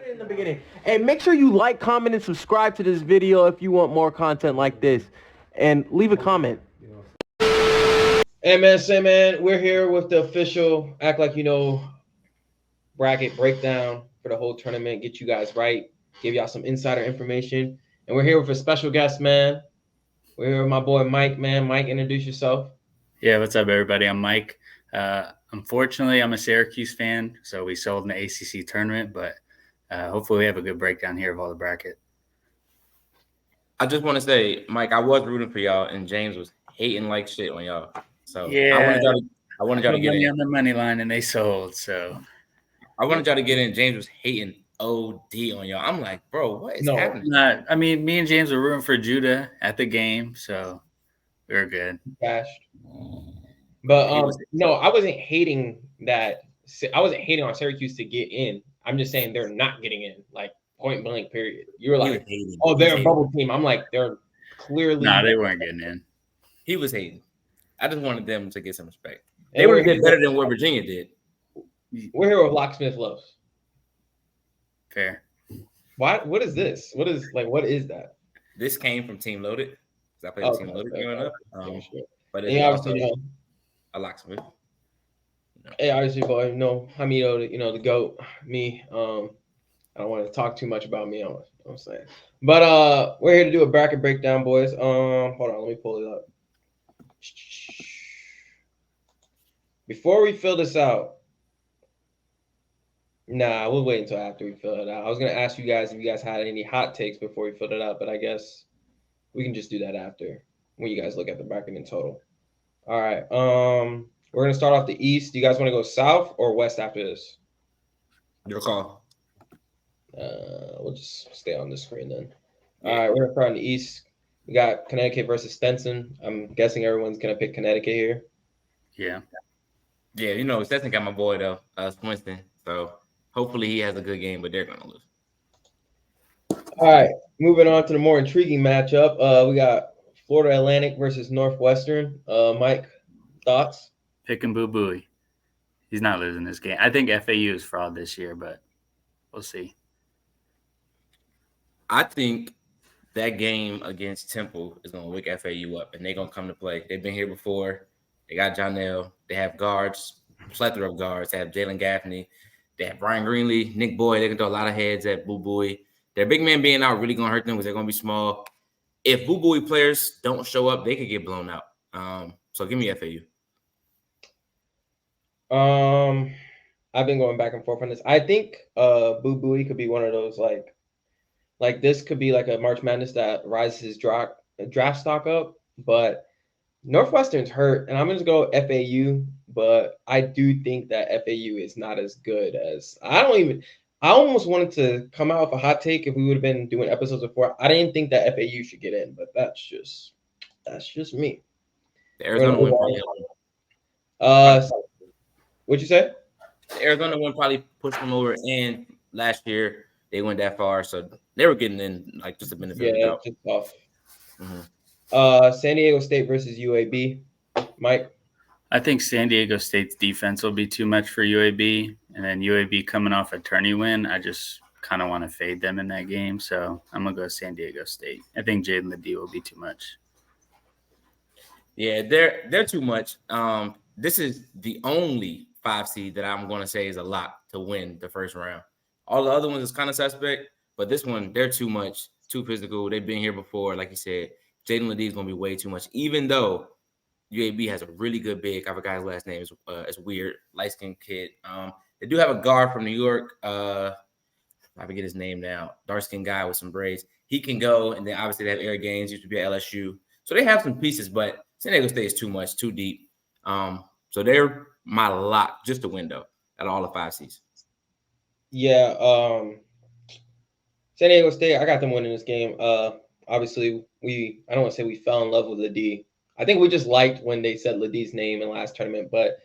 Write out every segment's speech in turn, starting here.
it in the beginning. And make sure you like, comment, and subscribe to this video if you want more content like this. And leave a comment. Hey man, we're here with the official Act Like You Know bracket breakdown for the whole tournament. Get you guys right, give y'all some insider information. And we're here with a special guest, man. We're here with my boy Mike, man. Mike, introduce yourself. Yeah, what's up, everybody? I'm Mike. Unfortunately, I'm a Syracuse fan, so we sold in the ACC tournament, but hopefully we have a good breakdown here of all the bracket. I just want to say, Mike, I was rooting for y'all, and James was hating like shit on y'all. So yeah, I wanted y'all to get in on the money line, and they sold. So I wanted y'all to get in. James was hating OD on y'all. I'm like, bro, what is happening? I mean, me and James were rooting for Judah at the game, so we were good. Bashed. But no, I wasn't hating that. I wasn't hating on Syracuse to get in. I'm just saying they're not getting in, like point blank. Period. You were like, "Oh, they're a bubble team." I'm like, they're clearly. No, they weren't getting in. He was hating. I just wanted them to get some respect. They would have did better than what Virginia did. We're here with Locksmith Los. Fair. What is this? What is that? This came from Team Loaded. I played Team Loaded growing up. But it's obviously, a Locksmith. Hey, obviously, boy, Jaimito, the GOAT. Me, I don't want to talk too much about me. I'm saying, but we're here to do a bracket breakdown, boys. Hold on, let me pull it up. Before we fill this out, we'll wait until after we fill it out. I was gonna ask you guys if you guys had any hot takes before we filled it out, but I guess we can just do that after when you guys look at the bracket in total. All right. We're gonna start off the East. Do you guys want to go South or West after this? Your call. We'll just stay on the screen then. All right, we're gonna start on the East. We got Connecticut versus Stenson. I'm guessing everyone's gonna pick Connecticut here. Yeah. Yeah, Stetson got my boy though, Winston. So hopefully he has a good game, but they're gonna lose. All right, moving on to the more intriguing matchup. We got Florida Atlantic versus Northwestern. Mike, thoughts? Picking Boo Booey. He's not losing this game. I think FAU is fraud this year, but we'll see. I think that game against Temple is going to wake FAU up, and they're going to come to play. They've been here before. They got Jonell. They have guards, plethora of guards. They have Jalen Gaffney. They have Brian Greenlee, Nick Boyd. They can throw a lot of heads at Boo Booey. Their big man being out really going to hurt them because they're going to be small. If Boo Booey players don't show up, they could get blown out. So give me FAU. I've been going back and forth on this. I think Boo Booey could be one of those like this could be like a March Madness that rises his draft stock up, but Northwestern's hurt, and I'm gonna go FAU, but I do think that FAU is not as good as I almost wanted to come out with a hot take if we would have been doing episodes before. I didn't think that FAU should get in, but that's just me. The Arizona win what'd you say? The Arizona one probably pushed them over, and last year they went that far, so they were getting in like just a benefit. Yeah, it's just tough. Mm-hmm. San Diego State versus UAB. Mike? I think San Diego State's defense will be too much for UAB, and then UAB coming off a tourney win, I just kind of want to fade them in that game, so I'm going to go San Diego State. I think Jaden Ledee will be too much. Yeah, they're too much. This is the only 5 seed that I'm going to say is a lot to win the first round. All the other ones is kind of suspect, but this one, they're too much, too physical. They've been here before. Like you said, Jaden Ledee is going to be way too much, even though UAB has a really good big. I forgot his last name. It's weird, light-skinned kid. They do have a guard from New York. I forget his name now. Dark-skinned guy with some braids. He can go, and then obviously they have Eric Gaines, used to be at LSU. So they have some pieces, but San Diego State is too much, too deep. So they're my lock, just a window at all the 5 seeds. Yeah, San Diego State, I got them winning this game. Obviously, I don't want to say we fell in love with Ledee. I think we just liked when they said Ledee's name in last tournament, but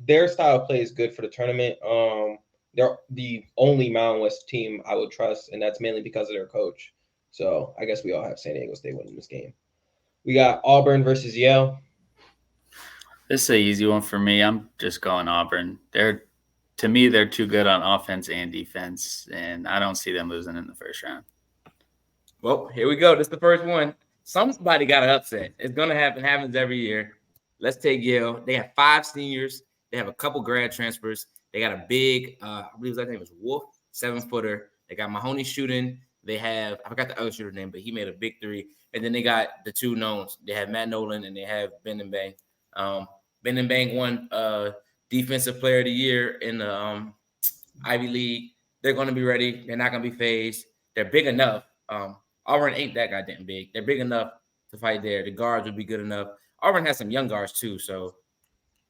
their style of play is good for the tournament. They're the only Mountain West team I would trust, and that's mainly because of their coach. So I guess we all have San Diego State winning this game. We got Auburn versus Yale. This is an easy one for me. I'm just going Auburn. They're to me, they're too good on offense and defense, and I don't see them losing in the first round. Well, here we go. This is the first one. Somebody got an upset. It's going to happen. Happens every year. Let's take Yale. They have 5 seniors. They have a couple grad transfers. They got a big, I believe his name was Wolf, 7-footer. They got Mahoney shooting. They have, I forgot the other shooter name, but he made a big 3. And then they got the 2 knowns. They have Matt Nolan and they have Bennet. Bennet won Defensive Player of the Year in the Ivy League. They're going to be ready. They're not going to be phased. They're big enough. Auburn ain't that goddamn big. They're big enough to fight there. The guards would be good enough. Auburn has some young guards too. So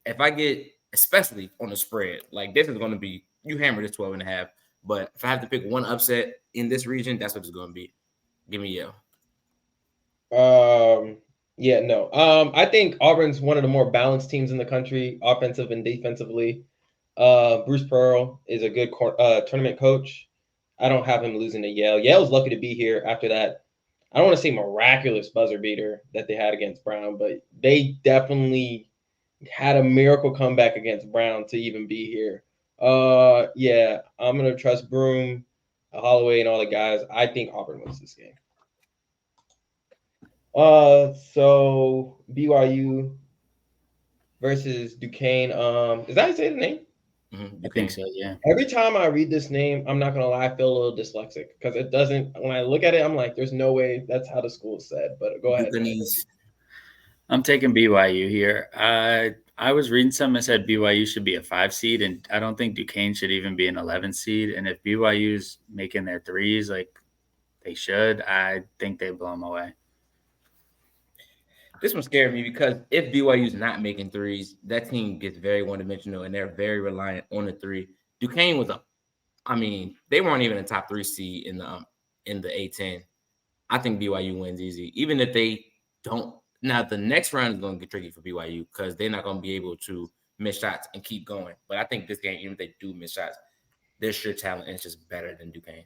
if I get, especially on the spread, like this is going to be, you hammer this 12.5. But if I have to pick one upset in this region, that's what it's going to be. Give me Yale. Yeah, no. I think Auburn's one of the more balanced teams in the country, offensive and defensively. Bruce Pearl is a good tournament coach. I don't have him losing to Yale. Yale's lucky to be here after that. I don't want to say miraculous buzzer beater that they had against Brown, but they definitely had a miracle comeback against Brown to even be here. Yeah, I'm going to trust Broom, Holloway, and all the guys. I think Auburn wins this game. So BYU versus Duquesne. Is that how you say the name? I think so, yeah. Every time I read this name, I'm not gonna lie, I feel a little dyslexic because it doesn't. When I look at it, I'm like, "There's no way that's how the school said." But go ahead. I'm taking BYU here. I was reading something that said BYU should be a 5 seed, and I don't think Duquesne should even be an 11 seed. And if BYU's making their threes like they should, I think they blow them away. This one scared me because if BYU's not making threes, that team gets very one-dimensional and they're very reliant on the 3. Duquesne was they weren't even a top 3 seed in the A10. I think BYU wins easy, even if they don't. Now the next round is going to get tricky for BYU because they're not going to be able to miss shots and keep going. But I think this game, even if they do miss shots, their sheer talent is just better than Duquesne.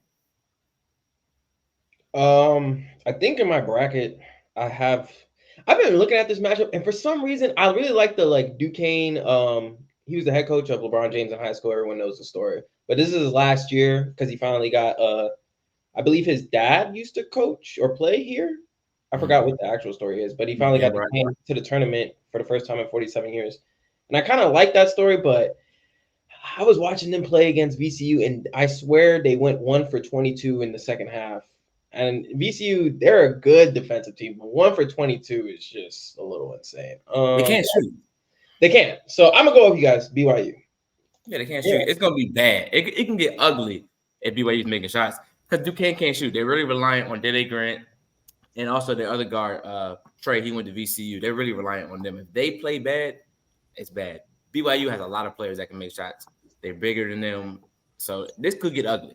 I think in my bracket, I've been looking at this matchup, and for some reason, I really like the Duquesne. He was the head coach of LeBron James in high school. Everyone knows the story. But this is his last year because he finally got. I believe his dad used to coach or play here. I forgot what the actual story is, but he finally got to the tournament for the first time in 47 years, and I kind of like that story. But I was watching them play against VCU, and I swear they went 1 for 22 in the second half. And VCU, they're a good defensive team, but 1 for 22 is just a little insane. They can't shoot. They can't. So I'm gonna go with you guys, BYU. Yeah, they can't shoot. It's gonna be bad. It can get ugly if BYU's making shots because Duquesne can't shoot. They're really reliant on Dede Grant and also their other guard, Trey. He went to VCU. They're really reliant on them. If they play bad, it's bad. BYU has a lot of players that can make shots. They're bigger than them, so this could get ugly.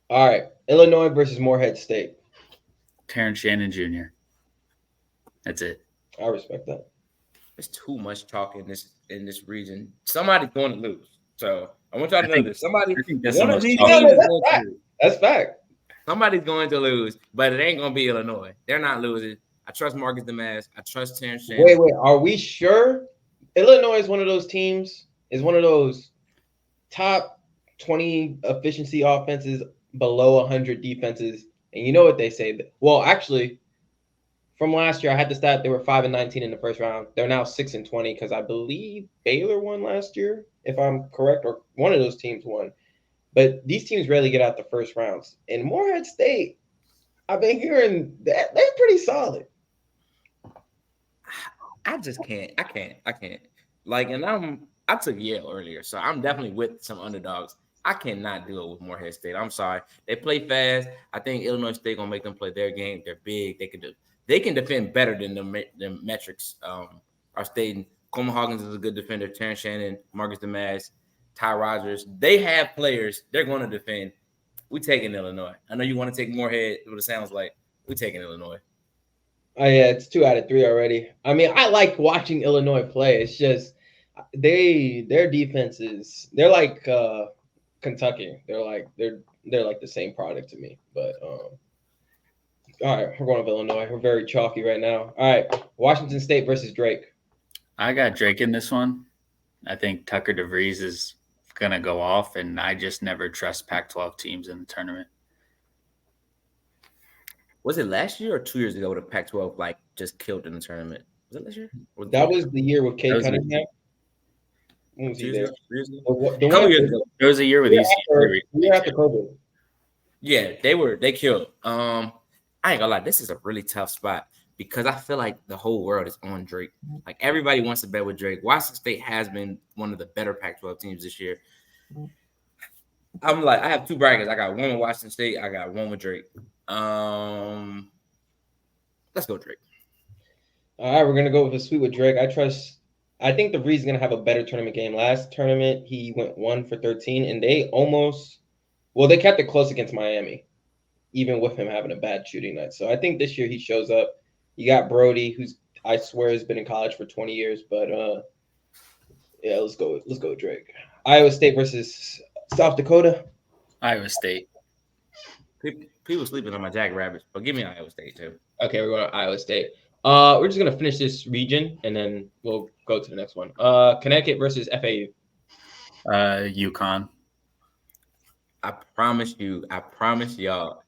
All right, Illinois versus Morehead State. Terrence Shannon Jr. That's it. I respect that. There's too much talk in this region. Somebody's going to lose. So I want y'all to know this. That's fact. Somebody's going to lose, but it ain't going to be Illinois. They're not losing. I trust Marcus Demas. I trust Terrence Shannon. Wait. Are we sure? Illinois is one of those teams, is one of those top 20 efficiency offenses, below 100 defenses. And you know what they say? Well, actually, from last year, I had the stat they were 5-19 in the first round. They're now 6-20 because I believe Baylor won last year, if I'm correct, or one of those teams won. But these teams rarely get out the first rounds. And Morehead State, I've been hearing that they're pretty solid. I just can't. I can't. And I took Yale earlier, so I'm definitely with some underdogs. I cannot do it with Morehead State. I'm sorry. They play fast. I think Illinois State gonna make them play their game. They're big. They can defend better than the metrics are stating. Coleman Hawkins is a good defender. Terrence Shannon, Marcus Demas, Ty Rogers. They have players. They're going to defend. We taking Illinois. I know you want to take Morehead. What it sounds like. We taking Illinois. Oh yeah, it's 2 out of 3 already. I mean, I like watching Illinois play. It's just their defense is like Kentucky. They're like the same product to me. But all right, we're going with Illinois. We're very chalky right now. All right, Washington State versus Drake. I got Drake in this one. I think Tucker DeVries is going to go off, and I just never trust Pac-12 teams in the tournament. Was it last year or 2 years ago the Pac-12 like just killed in the tournament? Was it last year? That was the year with Kate Cunningham. When was he there? A couple years ago. There was a year with ECU. Year after COVID. Yeah, they killed. I ain't gonna lie, this is a really tough spot because I feel like the whole world is on Drake. Like everybody wants to bet with Drake. Washington State has been one of the better Pac-12 teams this year. I'm like, I have two brackets. I got one with Washington State. I got one with Drake. Let's go Drake. All right, we're gonna go with a sweep with Drake. I think the Breeze is gonna have a better tournament game. Last tournament, he went 1 for 13, and they kept it close against Miami, even with him having a bad shooting night. So I think this year he shows up. You got Brody, who's I swear has been in college for 20 years, but yeah, let's go with Drake. Iowa State versus South Dakota. Iowa State. People sleeping on my Jackrabbits, but give me Iowa State too. Okay, we're going to Iowa State. We're just gonna finish this region and then we'll go to the next one. Connecticut versus FAU. UConn. I promise y'all.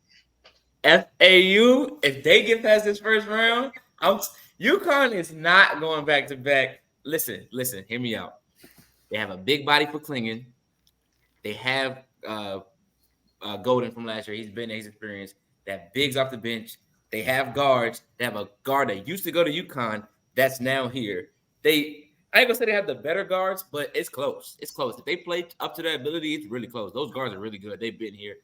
FAU, if they get past this first round, UConn is not going back to back. Listen, hear me out. They have a big body for Klingon. They have Golden from last year. He's been his experience. They have bigs off the bench. They have guards. They have a guard that used to go to UConn that's now here. I ain't gonna say they have the better guards, but it's close. It's close. If they play up to their ability, it's really close. Those guards are really good. They've been here.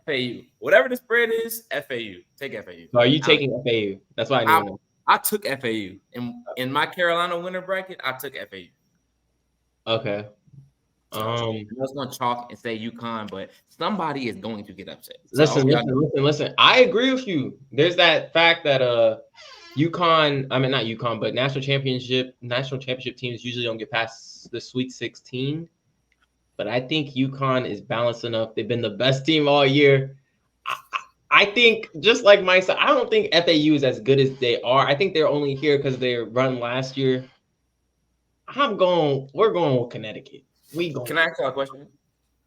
FAU. Whatever the spread is, FAU. Take FAU. So are you taking FAU? That's why I knew. I took FAU. In my Carolina winner bracket, I took FAU. Okay. I was going to chalk and say UConn, but somebody is going to get upset. Listen. I agree with you. There's that fact that UConn, I mean not UConn, but national championship teams usually don't get past the Sweet 16. But I think UConn is balanced enough. They've been the best team all year. I think just like myself, I don't think FAU is as good as they are. I think they're only here because they run last year. We're going with Connecticut. Can I ask y'all a question?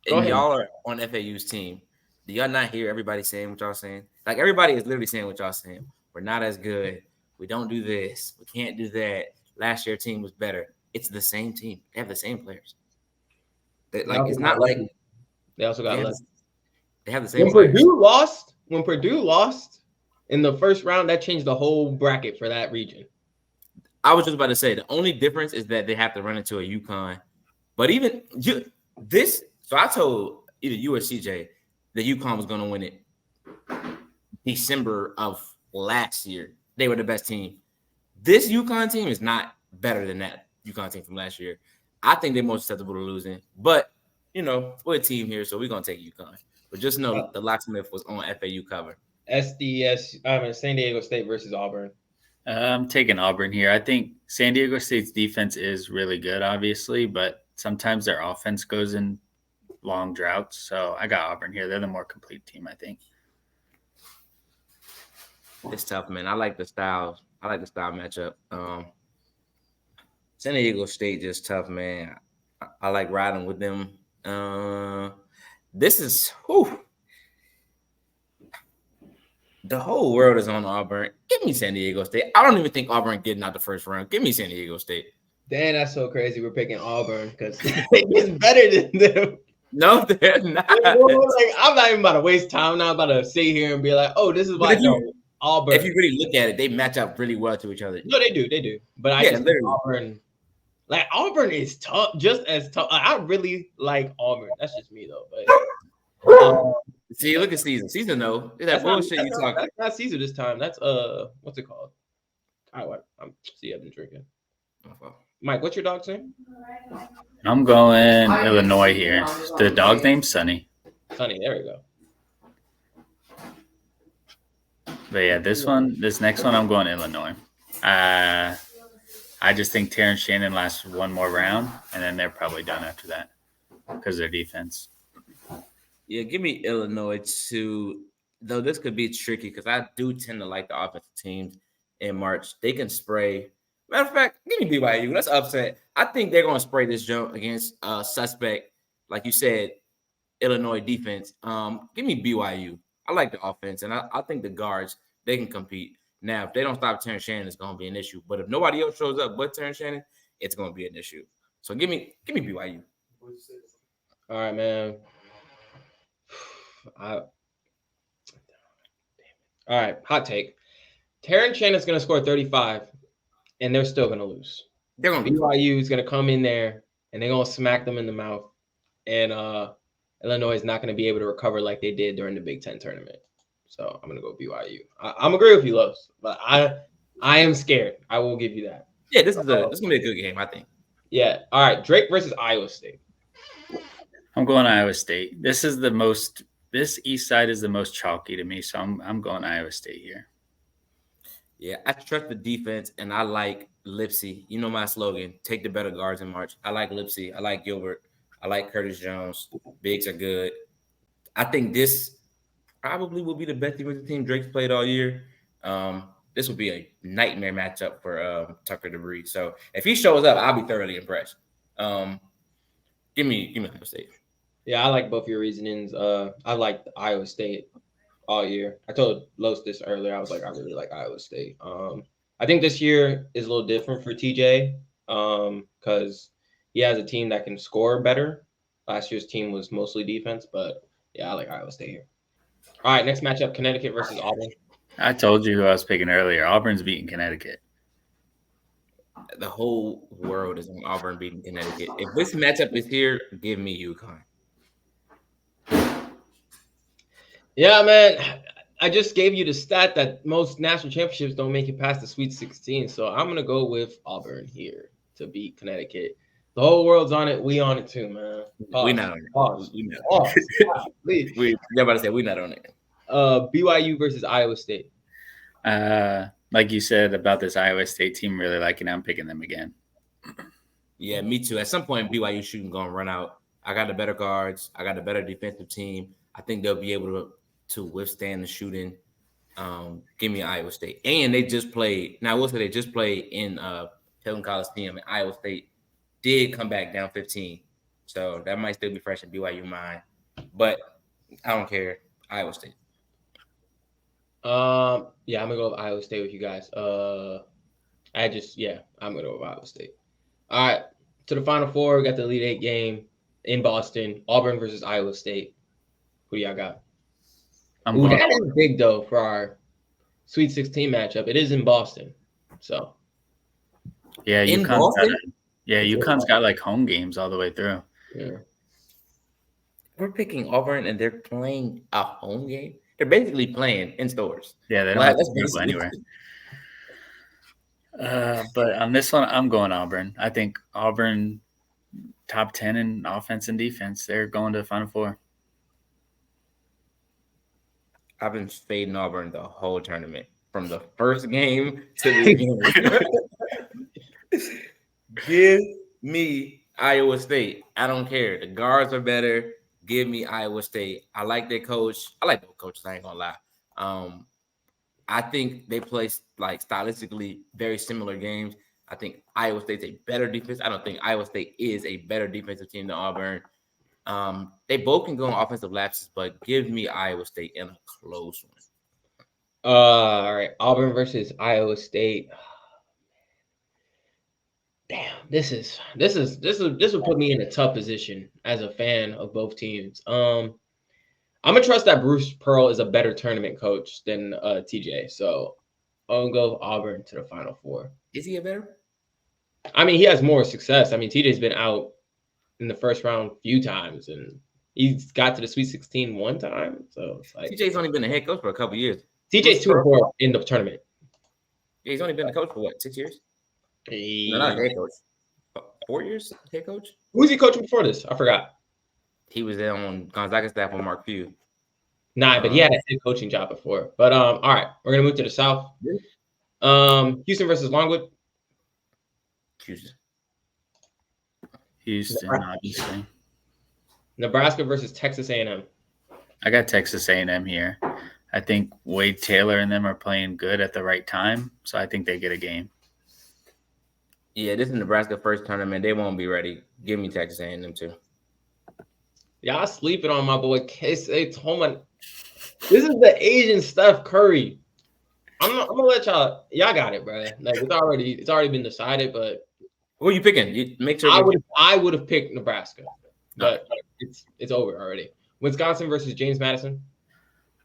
Go ahead. Y'all are on FAU's team. Do y'all not hear everybody saying what y'all saying? Like everybody is literally saying what y'all saying. We're not as good. We don't do this. We can't do that. Last year team was better. It's the same team. They have the same players. It's not like they also got less. They have the same. When Purdue lost in the first round, that changed the whole bracket for that region. I was just about to say the only difference is that they have to run into a UConn. But even so I told either you or CJ that UConn was going to win it December of last year. They were the best team. This UConn team is not better than that UConn team from last year. I think they're more susceptible to losing. But, we're a team here, so we're going to take UConn. But just know the Locksmith was on FAU cover. San Diego State versus Auburn. I'm taking Auburn here. I think San Diego State's defense is really good, obviously, but sometimes their offense goes in long droughts. So I got Auburn here. They're the more complete team, I think. It's tough, man. I like the style matchup. San Diego State just tough, man. I like riding with them. This is the whole world is on Auburn. Give me San Diego State. I don't even think Auburn getting out the first round. Give me San Diego State. Damn, that's so crazy. We're picking Auburn because it's better than them. No, they're not. I'm not even about to waste time. I'm not about to sit here and be like, oh, this is why Auburn. If you really look at it, they match up really well to each other. No, they do. But I just think Auburn is tough, just as tough. I really like Auburn. That's just me though. But see, look at Caesar. Caesar, no, that bullshit you talking. That's not Caesar this time. That's what's it called? I've been drinking. Mike, what's your dog's name? I'm going Illinois here. The dog name's Sunny. Sunny, there we go. But yeah, this next one, I'm going Illinois. I just think Terrence Shannon lasts one more round, and then they're probably done after that because of their defense. Yeah, give me Illinois too. Though this could be tricky because I do tend to like the offensive teams in March. They can spray. Matter of fact, give me BYU. Let's upset. I think they're going to spray this jump against suspect, like you said, Illinois defense. Give me BYU. I like the offense, and I think the guards, they can compete. Now, if they don't stop Terrence Shannon, it's going to be an issue. But if nobody else shows up but Terrence Shannon, it's going to be an issue. So give me BYU. All right, man. All right, hot take. Terrence Shannon's going to score 35, and they're still going to lose. They're going to BYU is going to come in there, and they're going to smack them in the mouth. And Illinois is not going to be able to recover like they did during the Big Ten tournament. So I'm going to go BYU. I'm agree with you, Los, but I am scared. I will give you that. Yeah, this is going to be a good game, I think. Yeah. All right, Drake versus Iowa State. I'm going Iowa State. This East side is the most chalky to me, so I'm going Iowa State here. Yeah, I trust the defense, and I like Lipsy. You know my slogan, take the better guards in March. I like Lipsy. I like Gilbert. I like Curtis Jones. Bigs are good. I think this probably will be the best defensive team Drake's played all year. This will be a nightmare matchup for Tucker DeBree. So if he shows up, I'll be thoroughly impressed. Give me Iowa State. Yeah, I like both your reasonings. I like Iowa State all year. I told Los this earlier. I was like, I really like Iowa State. I think this year is a little different for TJ because he has a team that can score better. Last year's team was mostly defense, but yeah, I like Iowa State here. All right, next matchup, Connecticut versus Auburn. I told you who I was picking earlier. Auburn's beating Connecticut. The whole world is on Auburn beating Connecticut. If this matchup is here, give me UConn. Yeah, man. I just gave you the stat that most national championships don't make it past the Sweet 16. So I'm going to go with Auburn here to beat Connecticut. The whole world's on it. We on it too, man. We not on it. Pause. We not. Pause. You're about to say we not on it. BYU versus Iowa State. Like you said about this Iowa State team, really liking it. I'm picking them again. Yeah, me too. At some point, BYU shooting going to run out. I got the better guards. I got the better defensive team. I think they'll be able to withstand the shooting. Give me Iowa State. And they just played. Now, I will say they just played in Hilton Coliseum, and Iowa State did come back down 15. So that might still be fresh in BYU mind. But I don't care. Iowa State. Yeah, I'm gonna go with Iowa State with you guys. I'm gonna go with Iowa State. All right, to the Final Four, we got the Elite Eight game in Boston. Auburn versus Iowa State. Who do y'all got? That is big though for our Sweet 16 matchup. It is in Boston, so. Yeah, UConn's got like home games all the way through. Yeah. We're picking Auburn, and they're playing a home game. They're basically playing in stores. Yeah, they don't have to go anywhere. But on this one, I'm going Auburn. I think Auburn top 10 in offense and defense. They're going to the Final Four. I've been fading Auburn the whole tournament, from the first game to the game. Give me Iowa State. I don't care. The guards are better. Give me Iowa State. I like their coach. I like both coaches. I ain't gonna lie. I think they play like stylistically very similar games. I think Iowa State's a better defense. I don't think Iowa State is a better defensive team than Auburn. They both can go on offensive lapses, but give me Iowa State in a close one. All right, Auburn versus Iowa State. Damn, this will put me in a tough position as a fan of both teams. I'm gonna trust that Bruce Pearl is a better tournament coach than TJ, so I'll go Auburn to the Final Four. Is he a better? I mean, he has more success. I mean, TJ's been out in the first round a few times, and he's got to the Sweet 16 one time. So it's like TJ's only been a head coach for a couple years. TJ's 2-4 in the tournament. Yeah, he's only been a coach for what, 6 years? No, not a head coach. 4 years head coach? Who was he coaching before this? I forgot. He was on Gonzaga staff with Mark Few. Nah, but he had a head coaching job before. But all right, we're gonna move to the South. Houston versus Longwood. Houston, obviously. Nebraska versus Texas A&M. I got Texas A&M here. I think Wade Taylor and them are playing good at the right time, so I think they get a game. Yeah, this is Nebraska first tournament. They won't be ready. Give me Texas A&M too. Y'all sleeping on my boy K-State Tolman. This is the Asian Steph Curry. I'm gonna let y'all got it, bro. Like it's already been decided, but Who are you picking? You make sure I would have picked Nebraska, but right. it's over already. Wisconsin versus James Madison.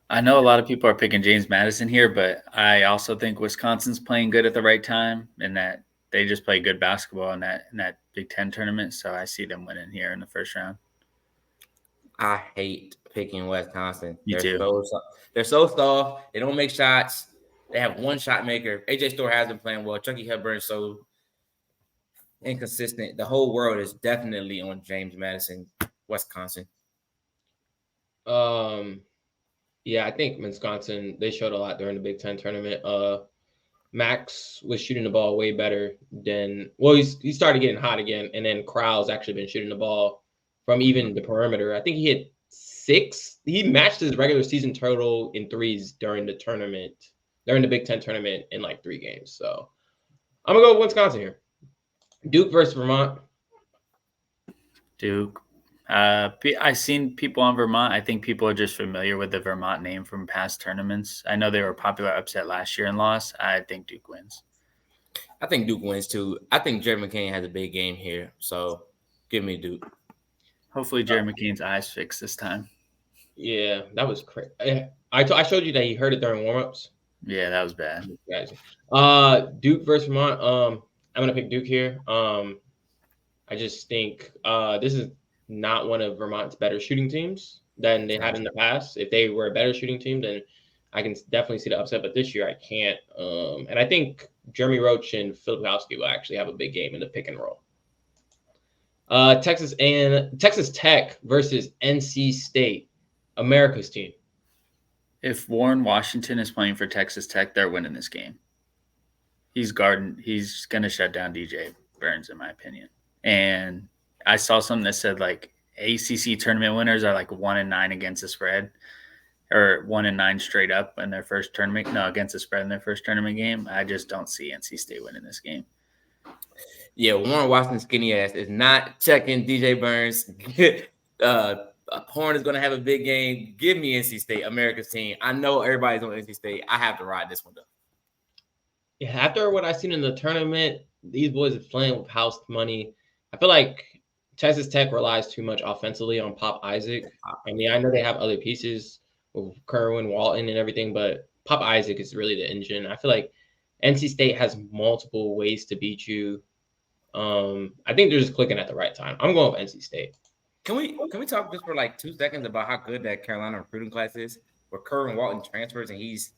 I know a lot of people are picking James Madison here, but I also think Wisconsin's playing good at the right time, and that they just play good basketball in that Big Ten tournament. So I see them winning here in the first round. I hate picking Wisconsin. Me too. They're so soft. They don't make shots. They have one shot maker. AJ Store has been playing well. Chucky Hepburn is so inconsistent. The whole world is definitely on James Madison, Wisconsin. Yeah, I think Wisconsin, they showed a lot during the Big Ten tournament. Max was shooting the ball way better than he started getting hot again, and then Crowell's actually been shooting the ball from even the perimeter. I think he hit 6. He matched his regular season total in threes during the Big Ten tournament in like 3 games. So I'm gonna go with Wisconsin here. Duke versus Vermont. Duke. I've seen people on Vermont. I think people are just familiar with the Vermont name from past tournaments. I know they were a popular upset last year and lost. I think Duke wins. I think Duke wins too. I think Jerry McCain has a big game here. So give me Duke. Hopefully Jerry McCain's eyes fix this time. Yeah, that was crazy. I showed you that he heard it during warmups. Yeah, that was bad. Duke versus Vermont. I'm gonna pick Duke here. I just think this is not one of Vermont's better shooting teams than they had in the past. If they were a better shooting team, then I can definitely see the upset. But this year, I can't. And I think Jeremy Roach and Filipowski will actually have a big game in the pick and roll. Texas Tech versus NC State, America's team. If Warren Washington is playing for Texas Tech, they're winning this game. He's going to shut down DJ Burns, in my opinion. And I saw something that said like ACC tournament winners are like 1-9 against the spread, or 1-9 straight up in their first tournament. No, against the spread in their first tournament game. I just don't see NC State winning this game. Yeah, Warren Washington's skinny ass is not checking DJ Burns. Horn is going to have a big game. Give me NC State, America's team. I know everybody's on NC State. I have to ride this one though. Yeah, after what I've seen in the tournament, these boys are playing with house money. I feel like Texas Tech relies too much offensively on Pop Isaac. I mean, I know they have other pieces with Kerwin, Walton, and everything, but Pop Isaac is really the engine. I feel like NC State has multiple ways to beat you. I think they're just clicking at the right time. I'm going with NC State. Can we talk just for like 2 seconds about how good that Carolina recruiting class is? Where Kerwin Walton transfers and he's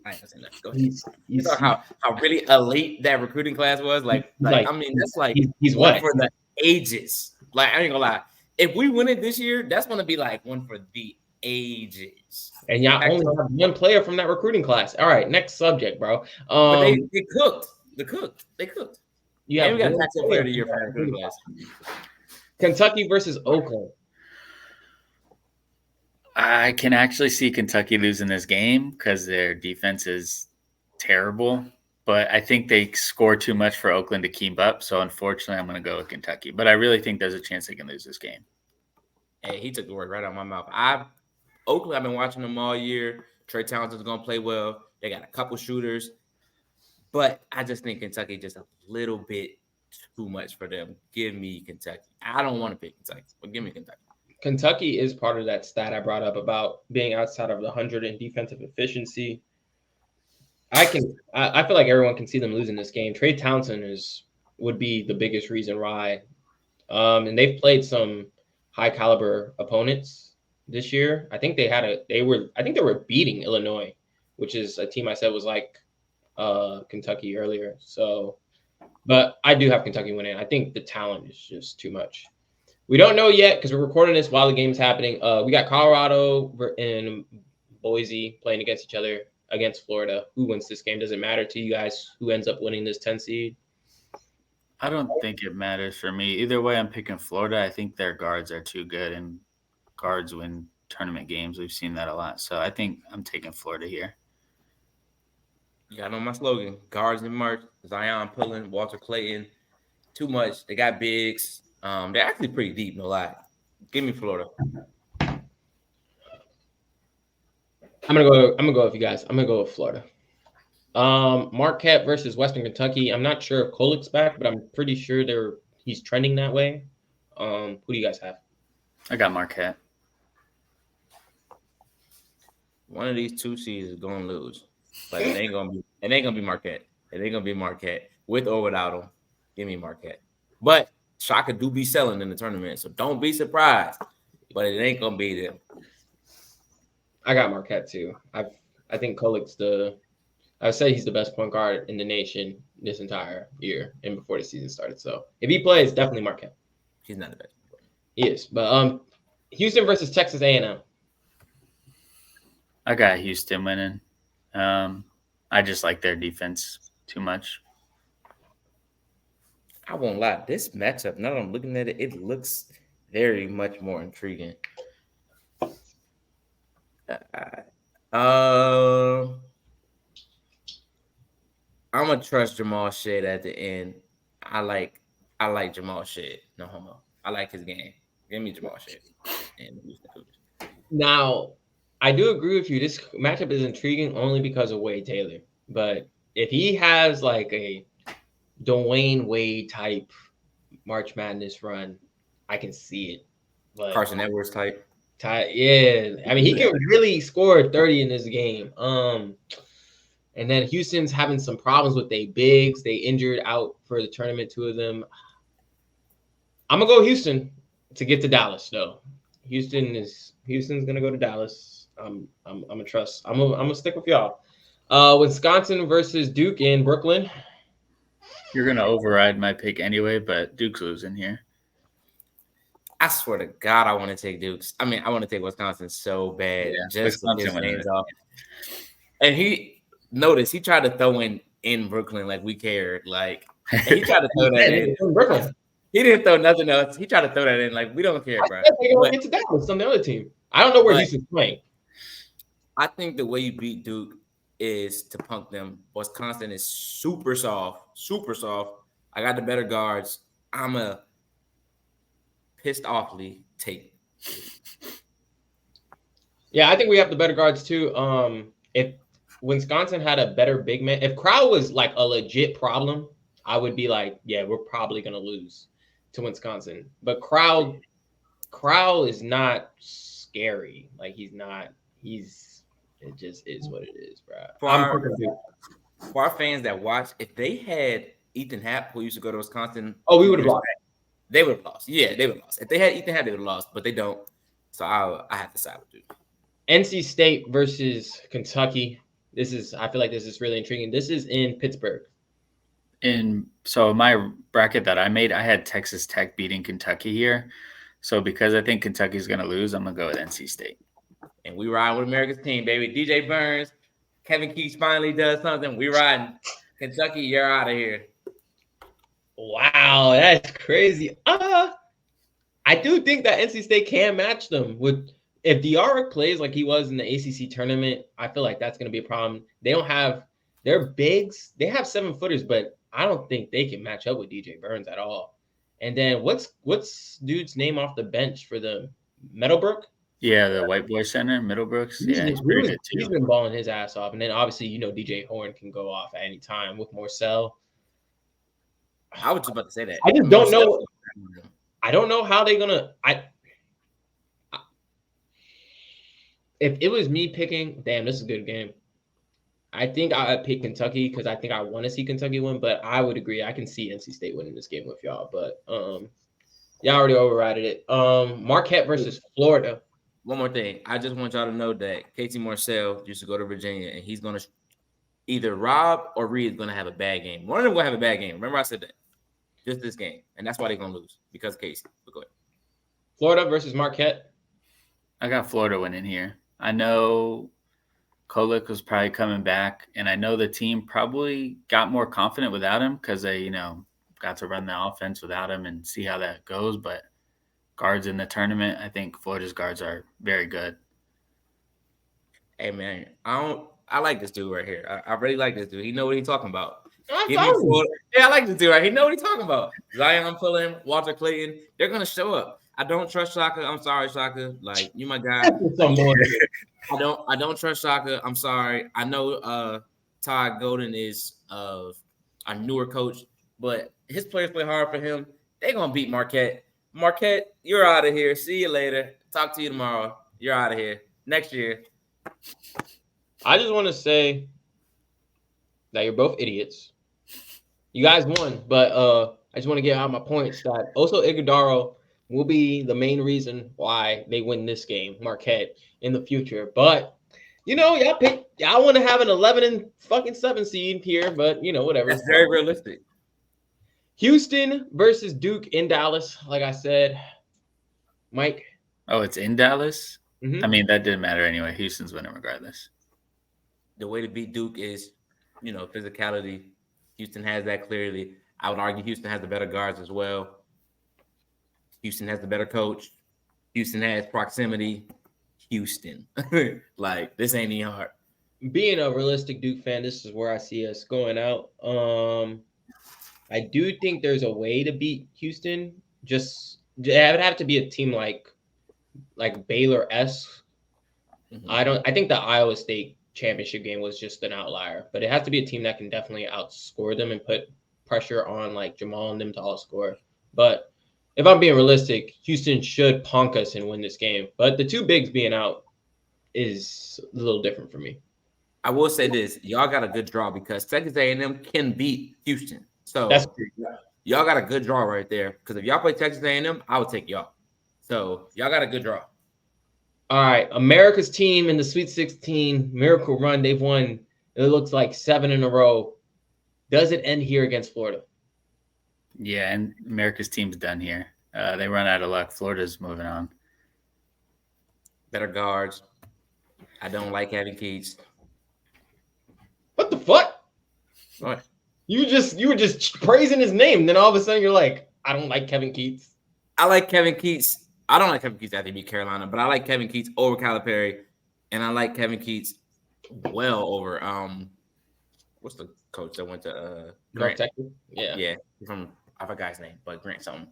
I ain't gonna say nothing. Go ahead. You know how really elite that recruiting class was? Like I mean, that's like he's one what? for the ages. Like I ain't gonna lie. If we win it this year, that's gonna be like one for the ages. And y'all only have one player from that recruiting class. All right, next subject, bro. But they cooked. They cooked. Yeah, we got a tax player of the year from that recruiting class. Kentucky versus Oakland. I can actually see Kentucky losing this game because their defense is terrible, but I think they score too much for Oakland to keep up. So unfortunately, I'm going to go with Kentucky, but I really think there's a chance they can lose this game. Hey, he took the word right out of my mouth. Oakland, I've been watching them all year. Trey Townsend's going to play well. They got a couple shooters, but I just think Kentucky just a little bit too much for them. Give me Kentucky. I don't want to pick Kentucky, but give me Kentucky. Kentucky is part of that stat I brought up about being outside of the 100 in defensive efficiency. I feel like everyone can see them losing this game. Trey Townsend would be the biggest reason why. And they've played some high caliber opponents this year. I think they were beating Illinois, which is a team I said was like Kentucky earlier. So, but I do have Kentucky winning. I think the talent is just too much. We don't know yet because we're recording this while the game's happening. We got Colorado and Boise playing against each other against Florida. Who wins this game? Does it matter to you guys who ends up winning this 10 seed? I don't think it matters for me. Either way, I'm picking Florida. I think their guards are too good, and guards win tournament games. We've seen that a lot. So I think I'm taking Florida here. You got to know my slogan: guards in March. Zion pulling, Walter Clayton. Too much. They got bigs. They're actually pretty deep. No lie. Give me Florida. I'm gonna go with you guys. I'm gonna go with Florida. Marquette versus Western Kentucky. I'm not sure if Kolik's back, but I'm pretty sure he's trending that way. Who do you guys have? I got Marquette. One of these 2 seeds is gonna lose, but it ain't gonna be. It ain't gonna be Marquette. It ain't gonna be Marquette with or without them. Give me Marquette. But Shaka do be selling in the tournament, so don't be surprised. But it ain't gonna be them. I got Marquette too. I think Kolik's I would say he's the best point guard in the nation this entire year and before the season started. So if he plays, definitely Marquette. He's not the best. He is. But Houston versus Texas A&M. I got Houston winning. I just like their defense too much. I won't lie. This matchup, now that I'm looking at it, it looks very much more intriguing. I'm gonna trust Jamal Shade at the end. I like Jamal Shade. No homo. I like his game. Give me Jamal Shade. Now, I do agree with you. This matchup is intriguing only because of Wade Taylor. But if he has like a Dwayne Wade type March Madness run, I can see it. But Carson Edwards type. Yeah. I mean, he can really score 30 in this game. And then Houston's having some problems with their bigs. They injured out for the tournament, 2 of them. I'm gonna go Houston to get to Dallas, though. Houston's gonna go to Dallas. I'm gonna trust. I'm gonna stick with y'all. Wisconsin versus Duke in Brooklyn. You're gonna override my pick anyway, but Duke's losing here. I swear to God, I want to take Duke's. I mean, I want to take Wisconsin so bad. Yeah, just Wisconsin to get his winning hands off. And he tried to throw in Brooklyn like we cared. Like he tried to throw that in. Brooklyn. He didn't throw nothing else. He tried to throw that in like we don't care, bro. They're gonna get to Dallas on the other team. I don't know where Houston's playing. I think the way you beat Duke is to punk them. Wisconsin is super soft, super soft. I got the better guards. I'm a pissed offly take. Yeah, I think we have the better guards too. If Wisconsin had a better big man, if Crowell was like a legit problem, I would be like, yeah, we're probably gonna lose to Wisconsin. But Crowell is not scary. Like it just is what it is, bro. For our fans that watch, if they had Ethan Happ, who used to go to Wisconsin, we would have lost. They would have lost. Yeah, they would have lost. If they had Ethan Happ, they would have lost, but they don't. So I have to side with Duke. NC State versus Kentucky. I feel like this is really intriguing. This is in Pittsburgh. So my bracket that I made, I had Texas Tech beating Kentucky here. So because I think Kentucky's going to lose, I'm going to go with NC State. And we ride with America's team, baby. DJ Burns, Kevin Keats finally does something. We riding. Kentucky, you're out of here. Wow, that's crazy. I do think that NC State can match them with if Diarra plays like he was in the ACC tournament. I feel like that's going to be a problem. They don't have their bigs. They have 7-footers, but I don't think they can match up with DJ Burns at all. And then what's dude's name off the bench for the Meadowbrook? Yeah, the white boy center, Middlebrooks. Yeah, he's pretty good too. He's been balling his ass off. And then obviously, DJ Horn can go off at any time with Morcell. I was just about to say that. I just don't know. I don't know how they're gonna. If it was me picking, damn, this is a good game. I think I would pick Kentucky because I think I want to see Kentucky win. But I would agree, I can see NC State winning this game with y'all. But y'all already overrided it. Marquette versus Florida. One more thing, I just want y'all to know that KT Morcell used to go to Virginia, and he's gonna either Rob or Reed's gonna have a bad game. One of them gonna have a bad game. Remember I said that. Just this game, and that's why they're gonna lose because Casey. But go ahead. Florida versus Marquette. I got Florida winning here. I know Kolik was probably coming back, and I know the team probably got more confident without him because they, got to run the offense without him and see how that goes. But guards in the tournament, I think Florida's guards are very good. Hey man, I I like this dude right here. I really like this dude. He know what he's talking about. I like this dude right. He know what he's talking about. Zion Pullen, Walter Clayton, they're gonna show up. I don't trust Shaka. I'm sorry, Shaka. Like, you my guy. I don't trust Shaka. I'm sorry. I know Todd Golden is a newer coach, but his players play hard for him. They're gonna beat Marquette. Marquette, you're out of here. See you later. Talk to you tomorrow. You're out of here. Next year. I just want to say that you're both idiots. You guys won, but I just want to get out my points that also Iguodaro will be the main reason why they win this game, Marquette, in the future. But y'all want to have an 11-7 seed here, but whatever. That's very realistic. Houston versus Duke in Dallas, like I said. Mike. Oh, it's in Dallas? Mm-hmm. I mean, that didn't matter anyway. Houston's winning regardless. The way to beat Duke is, physicality. Houston has that clearly. I would argue Houston has the better guards as well. Houston has the better coach. Houston has proximity. Houston. Like, this ain't even hard. Being a realistic Duke fan, this is where I see us going out. I do think there's a way to beat Houston. It would have to be a team like Baylor-esque. Mm-hmm. I think the Iowa State championship game was just an outlier, but it has to be a team that can definitely outscore them and put pressure on like Jamal and them to all score. But if I'm being realistic, Houston should punk us and win this game. But the two bigs being out is a little different for me. I will say this: y'all got a good draw because Texas A&M can beat Houston. So that's true. Y'all got a good draw right there. Because if y'all play Texas A&M, I would take y'all. So y'all got a good draw. All right, America's team in the Sweet 16 miracle run. They've won, it looks like 7 in a row. Does it end here against Florida? Yeah, and America's team's done here. They run out of luck. Florida's moving on. Better guards. I don't like Kevin Keats. What the fuck? What? You were just praising his name. Then all of a sudden you're like, I don't like Kevin Keats. I like Kevin Keats. I don't like Kevin Keats after he beat Carolina, but I like Kevin Keats over Calipari, and I like Kevin Keats well over what's the coach that went to Grant? Texas? Yeah. I forgot his name, but Grant something.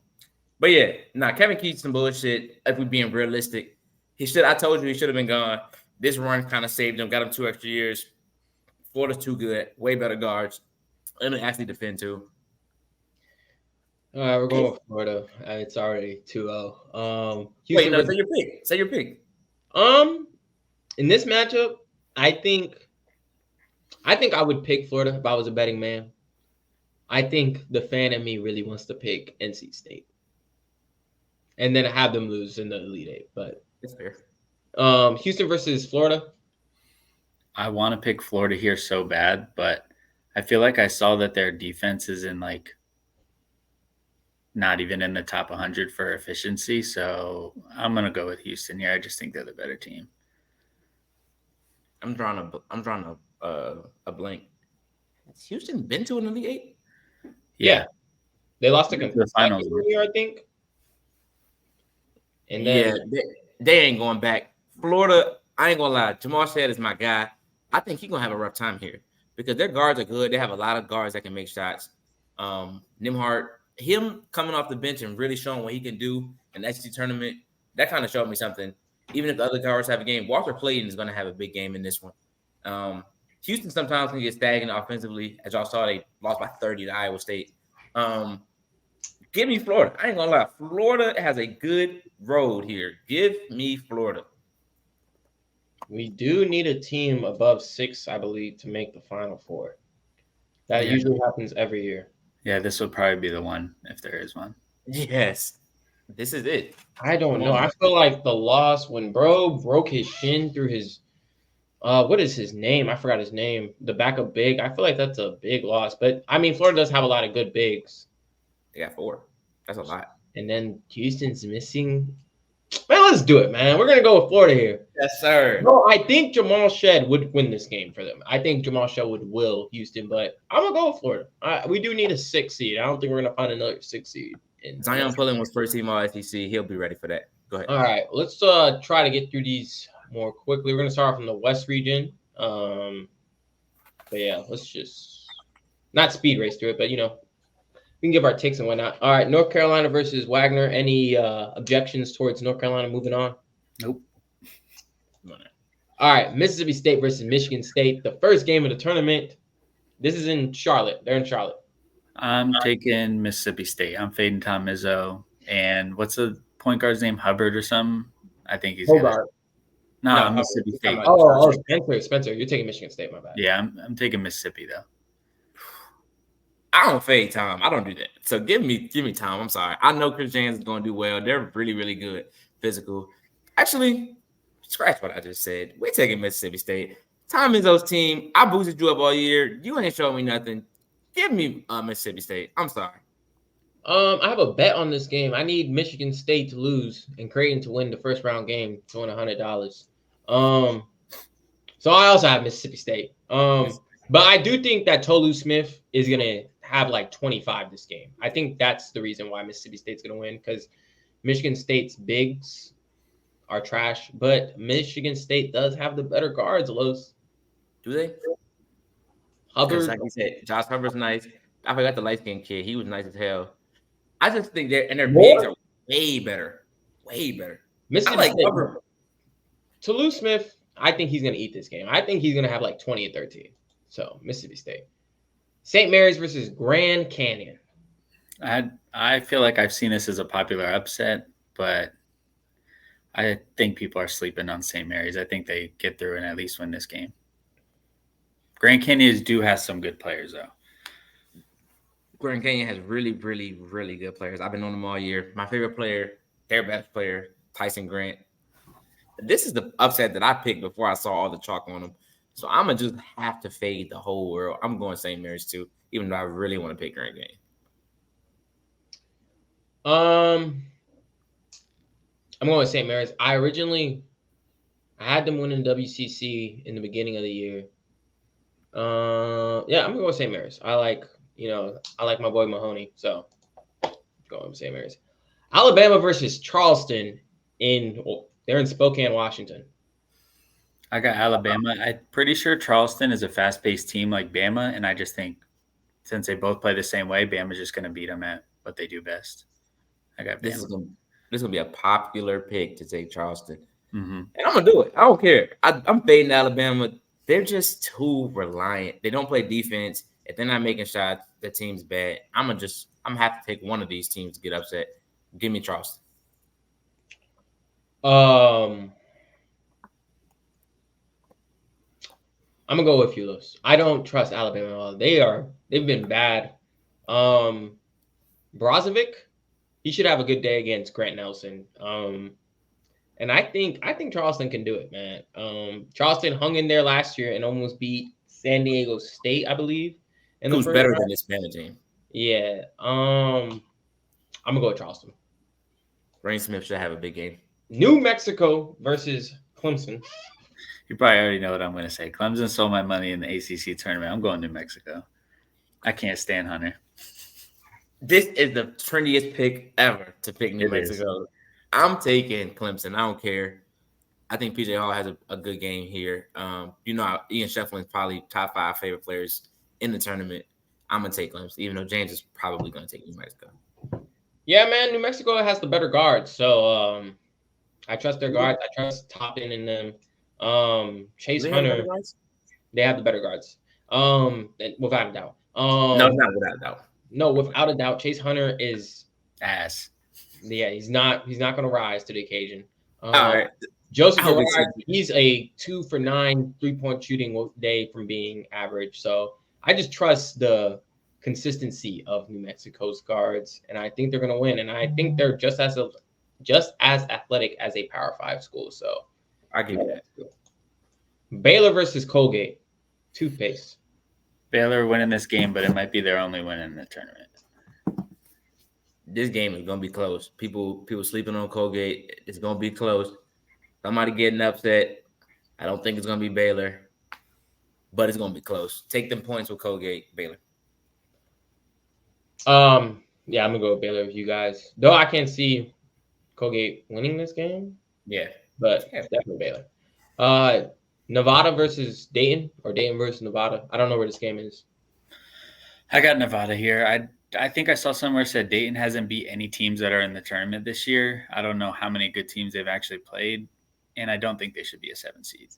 But yeah, Kevin Keats some bullshit. If we're being realistic, I told you he should have been gone. This run kind of saved him, got him 2 extra years. Florida's too good, way better guards, and they actually defend too. All right, we're going with Florida. It's already 2-0. Wait, no, say your pick. Say your pick. In this matchup, I think I would pick Florida if I was a betting man. I think the fan in me really wants to pick NC State, and then have them lose in the Elite Eight. But it's fair. Houston versus Florida. I want to pick Florida here so bad, but I feel like I saw that their defense is in like not even in the top 100 for efficiency. So I'm going to go with Houston here. I just think they're the better team. I'm drawing a blank. Has Houston been to an Elite Eight? Yeah. They lost to the finals here, I think. And then they ain't going back. Florida, I ain't gonna lie. Jamal Shead is my guy. I think he's gonna have a rough time here because their guards are good. They have a lot of guards that can make shots. Nembhard, him coming off the bench and really showing what he can do in the SEC tournament, that kind of showed me something. Even if the other guards have a game, Walter Clayton is going to have a big game in this one. Houston sometimes can get stagnant offensively. As y'all saw, they lost by 30 to Iowa State. Give me Florida. I ain't going to lie. Florida has a good road here. Give me Florida. We do need a team above 6, I believe, to make the Final Four. That usually happens every year. Yeah, this will probably be the one if there is one. Yes, this is it. I don't know. I feel like the loss when bro broke his shin through his what is his name? I forgot his name. The backup big. I feel like that's a big loss. But I mean, Florida does have a lot of good bigs. They got 4. That's a lot. And then Houston's missing. Man, let's do it, man. We're gonna go with Florida here. Yes, sir. No, I think Jamal Shead would win this game for them. I think Jamal Shead would will Houston, but I'm gonna go with Florida. We do need a 6 seed. I don't think we're gonna find another 6 seed. Zion Pullen was first team All SEC. He'll be ready for that. Go ahead. All right, let's try to get through these more quickly. We're gonna start off in the West region. But yeah, let's just not speed race through it, but we can give our takes and whatnot. All right, North Carolina versus Wagner. Any objections towards North Carolina moving on? Nope. All right, Mississippi State versus Michigan State. The first game of the tournament. This is in Charlotte. They're in Charlotte. I'm taking Mississippi State. I'm fading Tom Izzo. And what's the point guard's name? Hubbard or something? I think he's Hobart. No, Mississippi State. Spencer. You're taking Michigan State, my bad. Yeah, I'm taking Mississippi, though. I don't fade Tom. I don't do that. So give me Tom. I'm sorry. I know Chris James is going to do well. They're really, really good physical. Actually, scratch what I just said. We're taking Mississippi State. Tom Izzo's team. I boosted you up all year. You ain't showing me nothing. Give me Mississippi State. I'm sorry. I have a bet on this game. I need Michigan State to lose and Creighton to win the first round game to win $100. So I also have Mississippi State. But I do think that Tolu Smith is gonna have like 25 this game. I think that's the reason why Mississippi State's gonna win, because Michigan State's bigs are trash, but Michigan State does have the better guards, Los. Do they? Hubbard, like you said, Josh Hubbard's nice. I forgot the light-skinned kid. He was nice as hell. I just think their bigs are way better. Way better. Mississippi State. Tolu Smith, I think he's going to eat this game. I think he's going to have like 20 and 13. So, Mississippi State. St. Mary's versus Grand Canyon. I feel like I've seen this as a popular upset, but I think people are sleeping on St. Mary's. I think they get through and at least win this game. Grand Canyon do have some good players, though. Grand Canyon has really, really, really good players. I've been on them all year. My favorite player, their best player, Tyson Grant. This is the upset that I picked before I saw all the chalk on them. So I'm going to just have to fade the whole world. I'm going St. Mary's too, even though I really want to pick Grand Canyon. I'm going with St. Mary's. I had them winning WCC in the beginning of the year. Yeah, I'm going to go with St. Mary's. I like my boy Mahoney, so going with St. Mary's. Alabama versus Charleston they're in Spokane, Washington. I got Alabama. I'm pretty sure Charleston is a fast-paced team like Bama, and I just think since they both play the same way, Bama's just going to beat them at what they do best. I got Bama. This is going to be a popular pick to take Charleston. Mm-hmm. And I'm going to do it. I don't care. I'm fading Alabama. They're just too reliant. They don't play defense. If they're not making shots, the team's bad. I'm going to have to take one of these teams to get upset. Give me Charleston. I'm gonna go with you, Los. I don't trust Alabama at all. They've been bad. Brozovic, he should have a good day against Grant Nelson. And I think Charleston can do it, man. Charleston hung in there last year and almost beat San Diego State, I believe. Who's better than this Bennett team? Yeah. I'm gonna go with Charleston. Rain Smith should have a big game. New Mexico versus Clemson. You probably already know what I'm going to say. Clemson stole my money in the ACC tournament. I'm going to New Mexico. I can't stand Hunter. This is the trendiest pick ever to pick New Mexico. I'm taking Clemson. I don't care. I think PJ Hall has a good game here. Ian Shefflin's probably top 5 favorite players in the tournament. I'm going to take Clemson, even though James is probably going to take New Mexico. Yeah, man. New Mexico has the better guards. So I trust their guards. I trust Toppin in them. Chase Hunter, they have the better guards. Without a doubt. No, not without a doubt. No, without a doubt. Chase Hunter is ass. Yeah, he's not going to rise to the occasion. All right. Joseph Girard, he's a 2 for 9 3-point shooting day from being average. So I just trust the consistency of New Mexico's guards, and I think they're going to win. And I think they're just as athletic as a Power 5 school. So I give you that. Baylor versus Colgate. Toothpaste. Baylor winning this game, but it might be their only win in the tournament. This game is going to be close. People sleeping on Colgate. It's going to be close. Somebody getting upset. I don't think it's going to be Baylor, but it's going to be close. Take them points with Colgate, Baylor. Yeah, I'm going to go with Baylor with you guys. Though I can't see Colgate winning this game. Yeah. But definitely Baylor. Nevada versus Dayton or Dayton versus Nevada. I don't know where this game is. I got Nevada here. I think I saw somewhere said Dayton hasn't beat any teams that are in the tournament this year. I don't know how many good teams they've actually played, and I don't think they should be a 7 seed.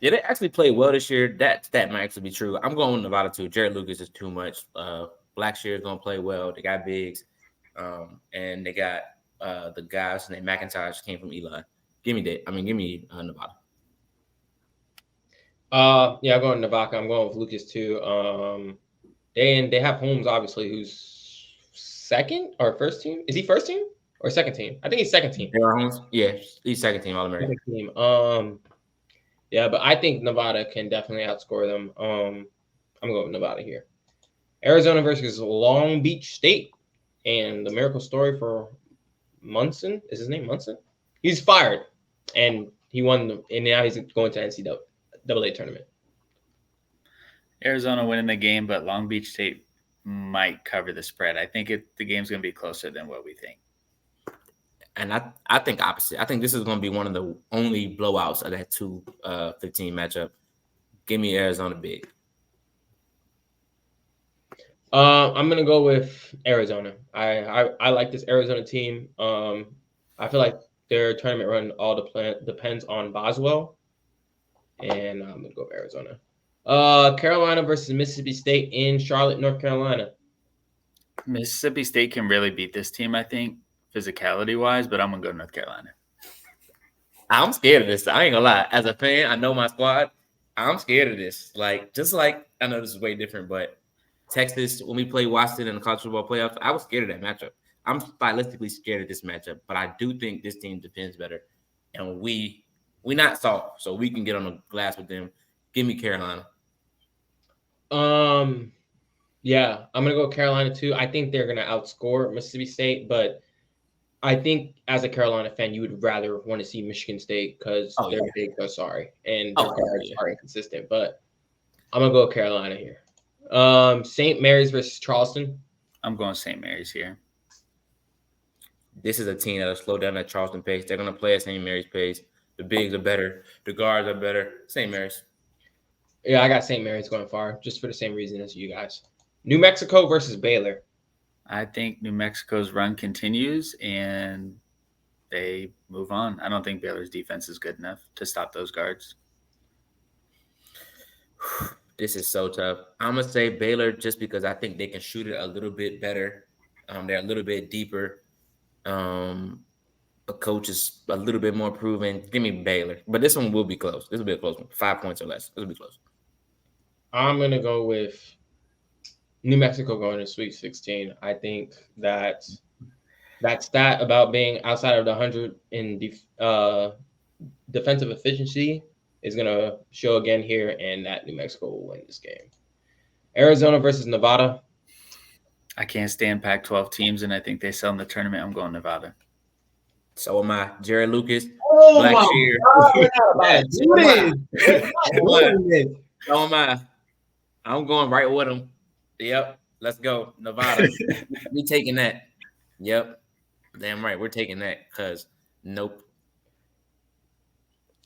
Yeah, they actually played well this year. That might actually be true. I'm going with Nevada too. Jared Lucas is too much. Blackshear is going to play well. They got bigs, and they got the guys named McIntosh came from Eli. Give me Nevada. Yeah, I'm going Nevada. I'm going with Lucas too. They have Holmes, obviously, who's second or first team. Is he first team or second team? I think he's second team. Holmes? Yeah, he's second team All-American. Second team. Yeah, but I think Nevada can definitely outscore them. I'm going with Nevada here. Arizona versus Long Beach State, and the miracle story for Munson. Is his name Munson? He's fired, and he won, and now he's going to NCAA tournament. Arizona winning the game, but Long Beach State might cover the spread. I think the game's going to be closer than what we think. And I think opposite. I think this is going to be one of the only blowouts of that 2-15 matchup. Give me Arizona big. I'm gonna go with Arizona. I like this Arizona team. I feel like their tournament run depends on Boswell, and I'm gonna go with Arizona. Carolina versus Mississippi State in Charlotte, North Carolina. Mississippi State can really beat this team, I think, physicality wise, but I'm gonna go North Carolina. I'm scared of this. I ain't gonna lie. As a fan, I know my squad. I'm scared of this. Just like I know this is way different, but Texas, when we played Washington in the college football playoffs, I was scared of that matchup. I'm stylistically scared of this matchup, but I do think this team defends better, and we not soft, so we can get on the glass with them. Give me Carolina. Yeah, I'm gonna go Carolina too. I think they're gonna outscore Mississippi State, but I think as a Carolina fan, you would rather want to see Michigan State because their bigs are sorry and their guards are inconsistent. But I'm gonna go Carolina here. St. Mary's versus Charleston. I'm going St. Mary's here. This is a team that'll slow down that Charleston pace. They're gonna play at St. Mary's pace. The bigs are better. The guards are better. St. Mary's. Yeah, I got St. Mary's going far just for the same reason as you guys. New Mexico versus Baylor. I think New Mexico's run continues and they move on. I don't think Baylor's defense is good enough to stop those guards. This is so tough. I'm going to say Baylor just because I think they can shoot it a little bit better. They're a little bit deeper. The coach is a little bit more proven. Give me Baylor. But this one will be close. This will be a close one. 5 points or less. This will be close. I'm going to go with New Mexico going to Sweet 16. I think that stat about being outside of the 100 in defensive efficiency is going to show again here, and that New Mexico will win this game. Arizona versus Nevada. I can't stand Pac-12 teams, and I think they sell in the tournament. I'm going Nevada. So am I. Jared Lucas. Blackshear. So am I. I'm going right with him. Yep. Let's go. Nevada. We taking that. Yep. Damn right. We're taking that because nope.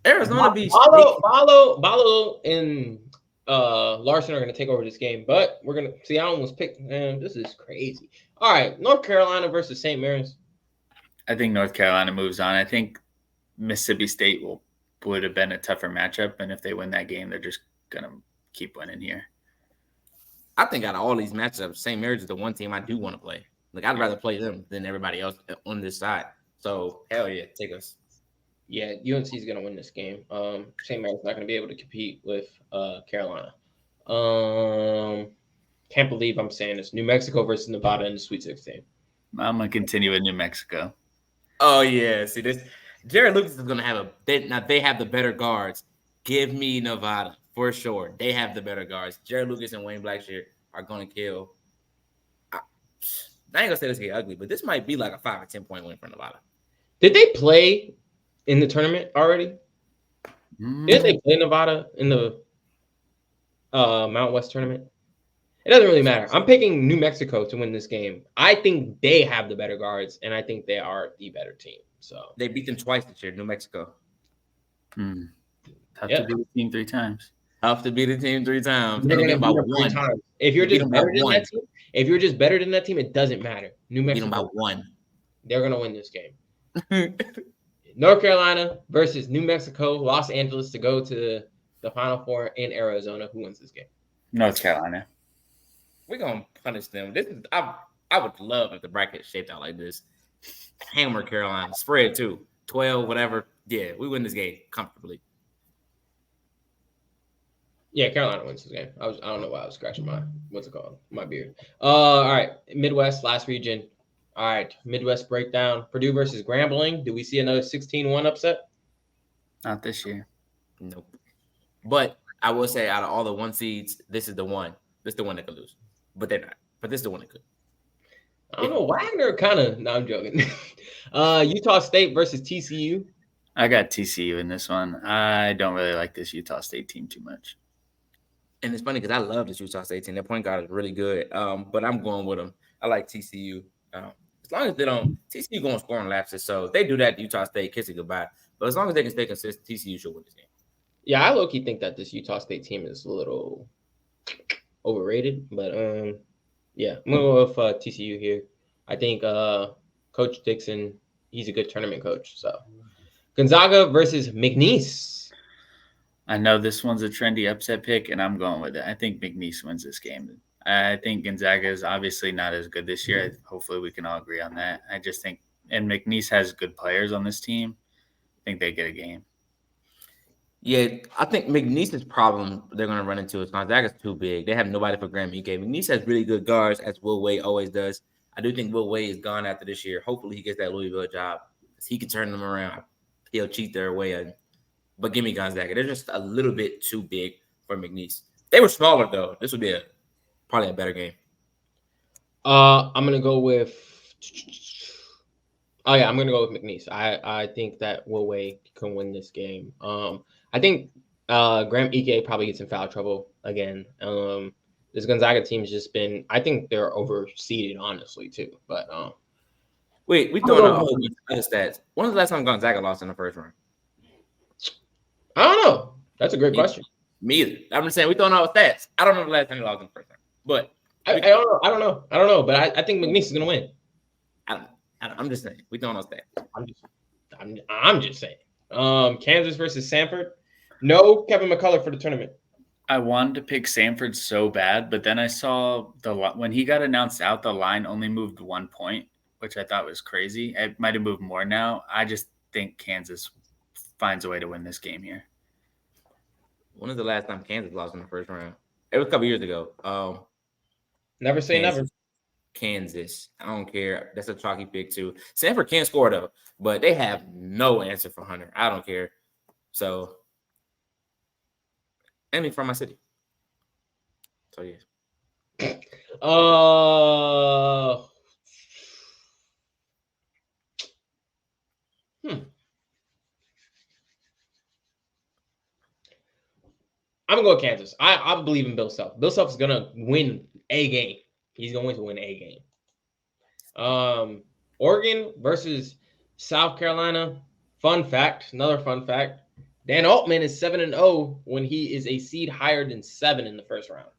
Arizona be Balo and Larson are going to take over this game, but we're going to see. I almost picked. Man, this is crazy. All right, North Carolina versus St. Mary's. I think North Carolina moves on. I think Mississippi State would have been a tougher matchup, and if they win that game, they're just going to keep winning here. I think out of all these matchups, St. Mary's is the one team I do want to play. I'd rather play them than everybody else on this side. So hell yeah, take us. Yeah, UNC is going to win this game. St. Mary's not going to be able to compete with Carolina. Can't believe I'm saying this. New Mexico versus Nevada in the Sweet 16. I'm going to continue with New Mexico. Oh, yeah. See, this Jared Lucas is going to have they have the better guards. Give me Nevada for sure. They have the better guards. Jared Lucas and Wayne Blackshear are going to kill. I ain't going to say this get ugly, but this might be like a 5 or 10 point win for Nevada. Did they play in the tournament already? Did they play Nevada in the Mount West tournament? It doesn't really matter. I'm picking New Mexico to win this game. I think they have the better guards, and I think they are the better team. So they beat them twice this year, New Mexico. Have to beat the team 3 times. Have to beat the team 3 times. You're And gonna beat them by beat them 3 1. times. If you're just better than that team, it doesn't matter. New Beat them by Mexico, 1. they're gonna win this game. North Carolina versus New Mexico, Los Angeles to go to the Final Four in Arizona. Who wins this game? North Carolina. We're gonna punish them. This is I would love if the bracket shaped out like this. Hammer Carolina, spread too. 12, whatever. Yeah, we win this game comfortably. Yeah, Carolina wins this game. I don't know why I was scratching my beard. All right, Midwest, last region. All right, Midwest breakdown. Purdue versus Grambling. Do we see another 16-1 upset? Not this year. Nope. But I will say, out of all the 1 seeds, this is the one. This is the one that could lose. But they're not. But this is the one that could. I don't know. Wagner kind of. No, I'm joking. Utah State versus TCU. I got TCU in this one. I don't really like this Utah State team too much. And it's funny because I love this Utah State team. Their point guard is really good. But I'm going with them. I like TCU. As long as they don't, TCU going to score in lapses. So if they do that, Utah State, kiss it goodbye. But as long as they can stay consistent, TCU should win this game. Yeah, I low-key think that this Utah State team is a little overrated. But, yeah, I'm going to go with TCU here. I think Coach Dixon, he's a good tournament coach. So Gonzaga versus McNeese. I know this one's a trendy upset pick, and I'm going with it. I think McNeese wins this game. I think Gonzaga is obviously not as good this year. Hopefully we can all agree on that. I just think – and McNeese has good players on this team. I think they get a game. Yeah, I think McNeese's problem they're going to run into is Gonzaga's too big. They have nobody for Graham Ike. McNeese has really good guards, as Will Wade always does. I do think Will Wade is gone after this year. Hopefully he gets that Louisville job. He can turn them around. He'll cheat their way. But give me Gonzaga. They're just a little bit too big for McNeese. They were smaller, though. This would be probably a better game. I'm going to go with – I'm going to go with McNeese. I think that Will Wade can win this game. I think Graham Ike probably gets in foul trouble again. This Gonzaga team has just been – I think they're overseeded, honestly, too. But wait, we throwing out other stats. When was the last time Gonzaga lost in the first round? I don't know. That's a great question. Me either. I'm just saying we throwing out stats. I don't know the last time they lost in the first round. But I don't know. But I think McNeese is going to win. I'm just saying we throwing out stats. I'm just saying. Kansas versus Samford. No Kevin McCullough for the tournament. I wanted to pick Samford so bad, but then I saw when he got announced out, the line only moved 1 point, which I thought was crazy. It might have moved more now. I just think Kansas finds a way to win this game here. When was the last time Kansas lost in the first round? It was a couple years ago. Never say never. Kansas. I don't care. That's a chalky pick too. Samford can score though, but they have no answer for Hunter. I don't care. So, from my city. So yes. I'm gonna go with Kansas. I believe in Bill Self. Bill Self is gonna win a game. He's going to win a game. Oregon versus South Carolina. Another fun fact. Dan Altman is 7-0 when he is a seed higher than 7 in the first round,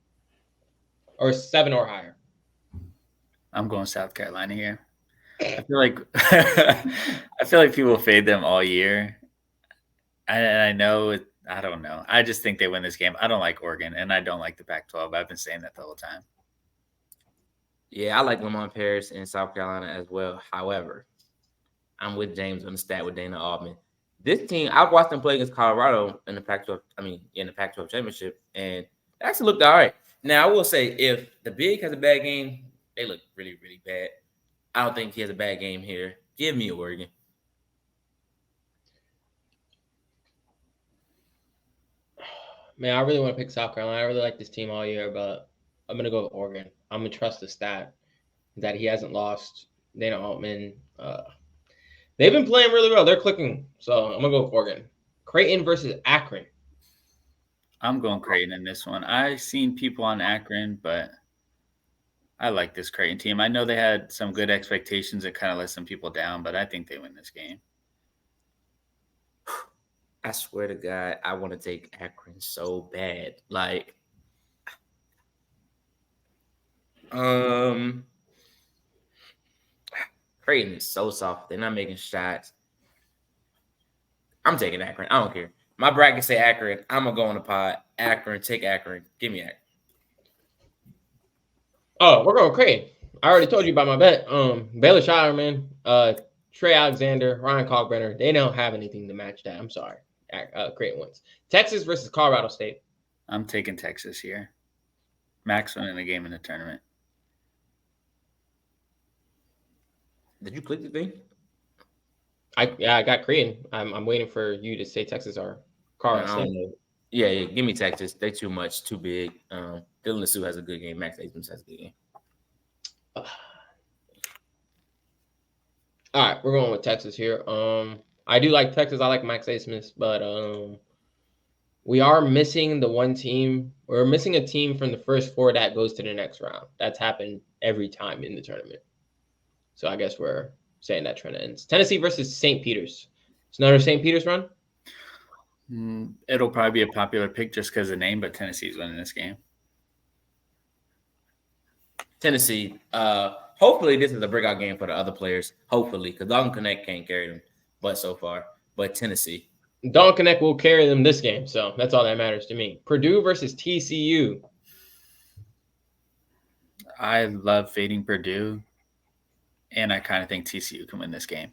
or 7 or higher. I'm going South Carolina here. I feel like people fade them all year. I know it. I don't know. I just think they win this game. I don't like Oregon, and I don't like the Pac-12. I've been saying that the whole time. Yeah, I like Lamont Paris in South Carolina as well. However, I'm with James on the stat with Dana Altman. This team, I've watched them play against Colorado in the Pac-12. In the Pac-12 championship, and it actually looked all right. Now, I will say, if the Big has a bad game, they look really, really bad. I don't think he has a bad game here. Give me Oregon. Man, I really want to pick South Carolina. I really like this team all year, but I'm gonna go with Oregon. I'm gonna trust the stat that he hasn't lost. Dana Altman. They've been playing really well. They're clicking, so I'm gonna go with Oregon. Creighton versus Akron. I'm going Creighton in this one. I've seen people on Akron, but I like this Creighton team. I know they had some good expectations that kind of let some people down, but I think they win this game. I swear to God, I want to take Akron so bad. Like, Creighton is so soft. They're not making shots. I'm taking Akron. I don't care. My bracket say Akron. I'm gonna go on the pod. Akron, take Akron. Give me Akron. Oh, we're going Creighton. I already told you about my bet. Baylor Shireman, Trey Alexander, Ryan Kalkbrenner. They don't have anything to match that. I'm sorry. Creighton wins. Texas versus Colorado State. I'm taking Texas here. Max winning the game in the tournament. Did you click the thing? I got Creighton. I'm waiting for you to say Texas or Colorado State. Yeah, give me Texas. They too much, too big. Dylan LeSue has a good game. Max Abrams has a good game. All right, we're going with Texas here. I do like Texas. I like Max Smith, but we are missing the one team. We're missing a team from the first four that goes to the next round. That's happened every time in the tournament. So I guess we're saying that trend ends. Tennessee versus St. Peter's. It's another St. Peter's run? It'll probably be a popular pick just because of the name, but Tennessee's winning this game. Tennessee. Hopefully this is a breakout game for the other players. Hopefully, because Dalton Connect can't carry them, but so far. But Tennessee. Dalton Connect will carry them this game, so that's all that matters to me. Purdue versus TCU. I love fading Purdue, and I kind of think TCU can win this game.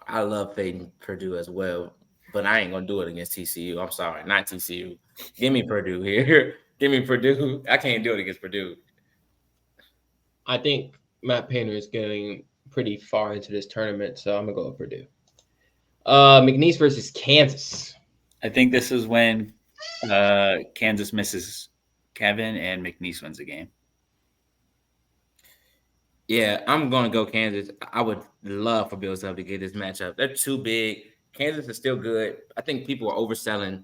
I love fading Purdue as well, but I ain't going to do it against TCU. I'm sorry, not TCU. Give me Purdue here. Give me Purdue. I can't do it against Purdue. I think Matt Painter is getting pretty far into this tournament, so I'm going to go with Purdue. McNeese versus Kansas. I think this is when Kansas misses Kevin and McNeese wins the game. Yeah, I'm going to go Kansas. I would love for Bill Self to get this matchup. They're too big. Kansas is still good. I think people are overselling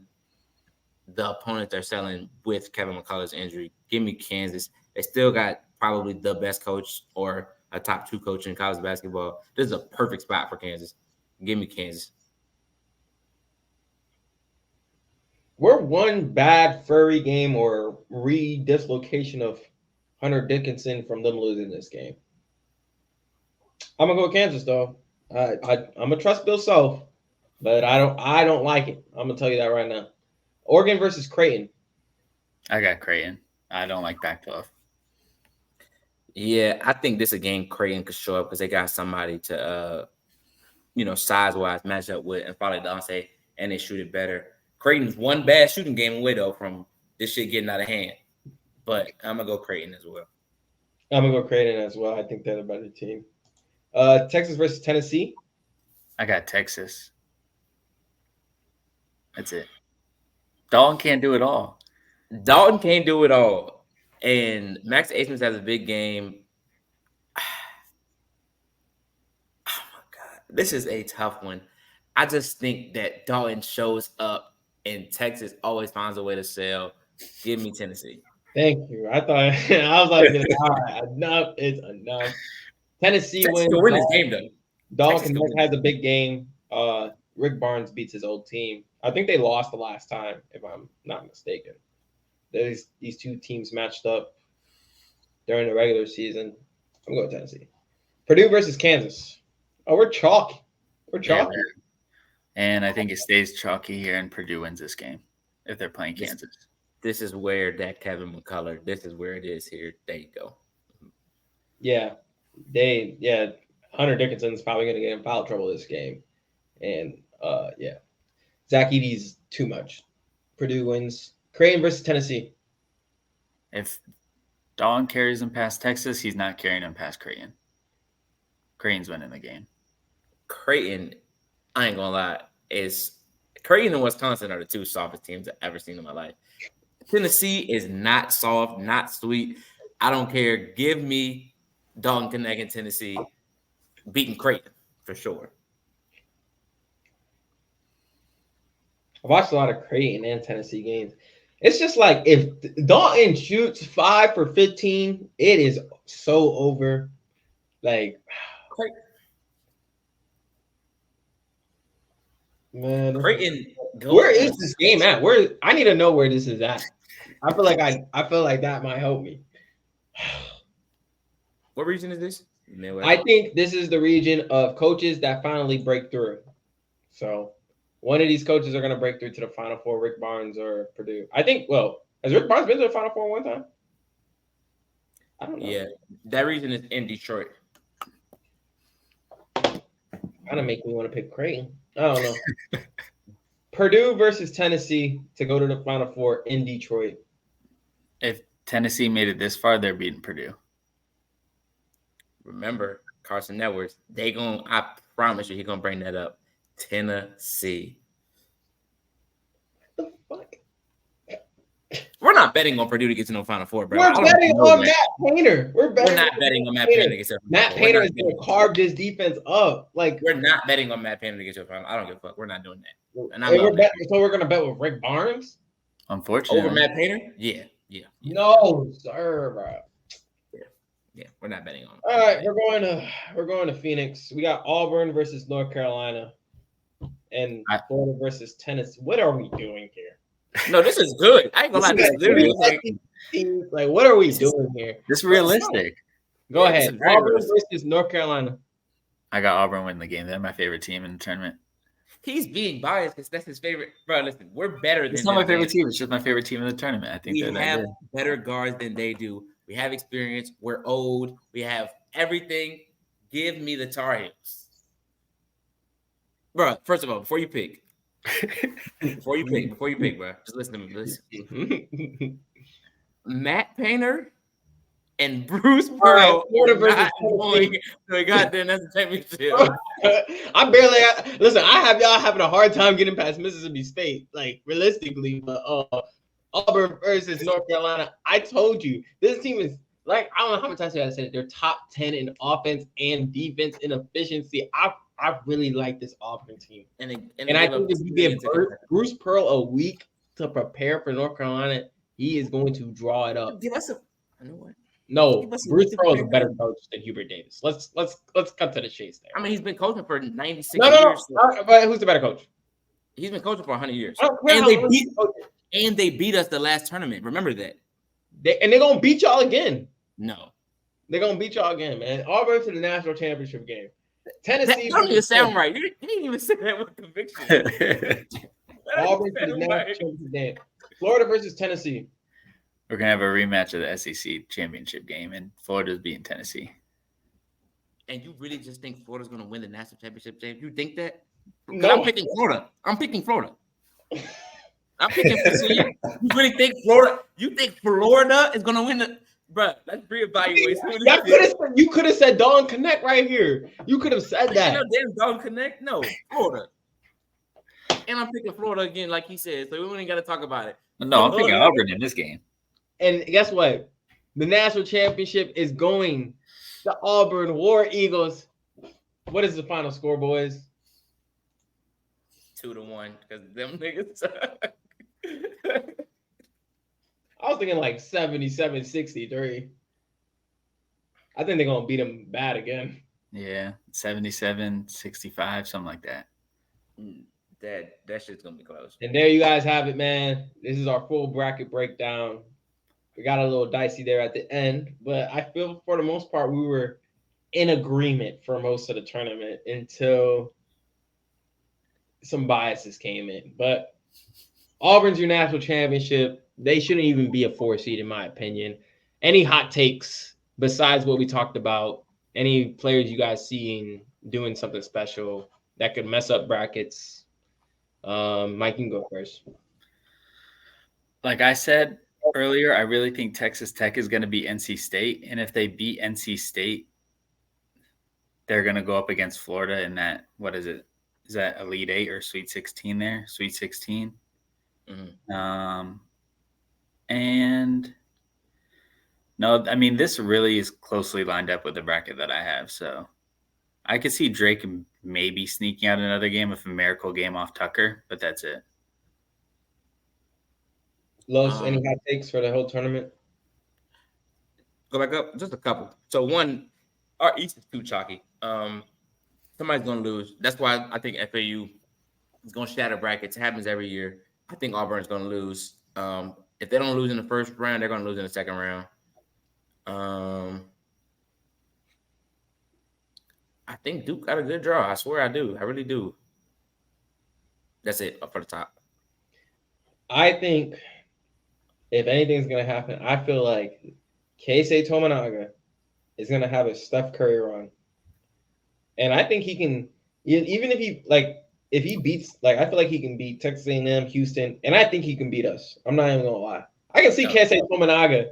the opponent they're selling with Kevin McCullough's injury. Give me Kansas. They still got probably the best coach or a top 2 coach in college basketball. This is a perfect spot for Kansas. Give me Kansas. We're one bad furry game or re-dislocation of Hunter Dickinson from them losing this game. I'm gonna go with Kansas though. I'm gonna trust Bill Self, but I don't like it. I'm gonna tell you that right now. Oregon versus Creighton. I got Creighton. I don't like Pac-12. Yeah, I think this is a game Creighton could show up because they got somebody to, size-wise match up with and probably Dante, and they shoot it better. Creighton's one bad shooting game away, though, from this shit getting out of hand. But I'm going to go Creighton as well. I'm going to go Creighton as well. I think they're the better team. Texas versus Tennessee. I got Texas. That's it. Dalton can't do it all. Dalton can't do it all. And Max Abrams has a big game. Oh, my God. This is a tough one. I just think that Dalton shows up and Texas always finds a way to sell. Give me Tennessee. Thank you. I thought I was like, all right, enough is enough. Tennessee wins. Will win this game though. Dalton has a big game. Rick Barnes beats his old team. I think they lost the last time, if I'm not mistaken. These two teams matched up during the regular season. I'm going Tennessee. Purdue versus Kansas. Oh, we're chalky. We're chalky. Yeah, and I think it stays chalky here, and Purdue wins this game if they're playing Kansas. This is where that Kevin McCullough. This is where it is here. There you go. Yeah, Hunter Dickinson's probably going to get in foul trouble this game, and Zach Edey's too much. Purdue wins. Creighton versus Tennessee. If Dalton carries him past Texas, he's not carrying him past Creighton. Creighton's winning the game. Creighton, I ain't gonna lie, is Creighton and Wisconsin are the two softest teams I've ever seen in my life. Tennessee is not soft, not sweet. I don't care. Give me Dalton Connect in Tennessee beating Creighton for sure. I watched a lot of Creighton and Tennessee games. It's just like if Dalton shoots 5 for 15, it is so over. Like Man, Creighton. where is this game at? I need to know where this is at. I feel like that might help me. What region is this? I think this is the region of coaches that finally break through. So one of these coaches are going to break through to the Final Four, Rick Barnes or Purdue. I think, has Rick Barnes been to the Final Four one time? I don't know. Yeah, that region is in Detroit. Kind of make me want to pick Creighton. I don't know. Purdue versus Tennessee to go to the Final Four in Detroit. If Tennessee made it this far, they're beating Purdue. Remember, Carson Edwards, I promise you, he's going to bring that up. Tennessee. What the fuck? We're not betting on Purdue to get to no Final Four, bro. We're betting on Matt Painter. We're not betting on Matt Painter to get to the Final Four. Matt Painter is going to carve this defense up. Like, we're not betting on Matt Painter to get to the Final. I don't give a fuck. We're not doing that. And so we're going to bet with Rick Barnes? Unfortunately. Over Matt Painter? Yeah. No, sir, bro. Yeah, we're not betting on him. All right, we're going to Phoenix. We got Auburn versus North Carolina, and Florida versus Tennessee. What are we doing here? No, this is good. I ain't gonna lie. This is literally like, what are we doing here? This is realistic. Go ahead. Auburn versus North Carolina. I got Auburn winning the game. They're my favorite team in the tournament. He's being biased because that's his favorite. Bro, listen, we're better than. It's not my favorite team. It's just my favorite team in the tournament. I think we have better guards than they do. We have experience. We're old. We have everything. Give me the Tar Heels. Bro, first of all, before you pick, bro, just listen to me. Listen. Matt Painter and Bruce Pearl not going to the goddamn national championship. I have y'all having a hard time getting past Mississippi State, like realistically, but Auburn versus North Carolina. I told you this team is like, I don't know how many times I said it. They're top 10 in offense and defense in efficiency. I really like this Auburn team. And I think if you give Bruce Pearl a week to prepare for North Carolina, he is going to draw it up. I know what. No, Bruce Pearl is a better coach than Hubert Davis. Let's cut to the chase there. I mean, he's been coaching for 96 years. No, but who's the better coach? He's been coaching for 100 years. And they beat us the last tournament. Remember that. They're going to beat y'all again. No. They're going to beat y'all again, man. Auburn to the national championship game. Tennessee. That don't even sound right. You didn't even say that with conviction. Auburn to the national championship game. Florida versus Tennessee. We're going to have a rematch of the SEC championship game, and Florida's beating Tennessee. And you really just think Florida's going to win the national championship game? You think that? No. I'm picking Florida. I'm picking Florida. So you really think Florida? You think Florida is going to win the? Bro, let's reevaluate. You could have said Dawn Connect right here. You could have said that. No damn Dawn Connect. No, Florida. And I'm picking Florida again, like he said. So we ain't got to talk about it. No, I'm picking Auburn in this game. And guess what? The national championship is going to Auburn War Eagles. What is the final score, boys? 2-1 because them niggas. I was thinking like 77-63. I think they're going to beat them bad again. Yeah, 77-65, something like that. That shit's going to be close. And there you guys have it, man. This is our full bracket breakdown. We got a little dicey there at the end, but I feel for the most part we were in agreement for most of the tournament until some biases came in. But Auburn's your national championship. They shouldn't even be a 4 seed, in my opinion. Any hot takes besides what we talked about? Any players you guys seeing doing something special that could mess up brackets? Mike, you can go first. Like I said earlier, I really think Texas Tech is going to beat NC State. And if they beat NC State, they're going to go up against Florida in that, what is it? Is that Elite 8 or Sweet 16 there? Sweet 16. Mm-hmm. And no, I mean, this really is closely lined up with the bracket that I have. So I could see Drake maybe sneaking out another game with a miracle game off Tucker, but that's it. Los, any hot takes for the whole tournament? Go back up, just a couple. So one, our East is too chalky. Somebody's gonna lose. That's why I think FAU It's going to shatter brackets. It happens every year. I think Auburn's going to lose. If they don't lose in the first round, they're going to lose in the second round. I think Duke got a good draw. I swear I do. I really do. That's it up for the top. I think if anything's going to happen, I feel like Keisei Tominaga is going to have a Steph Curry run. And I think he can, even if he beats, like, I feel like he can beat Texas A&M, Houston, and I think he can beat us. I'm not even going to lie. I can see Keisei Tominaga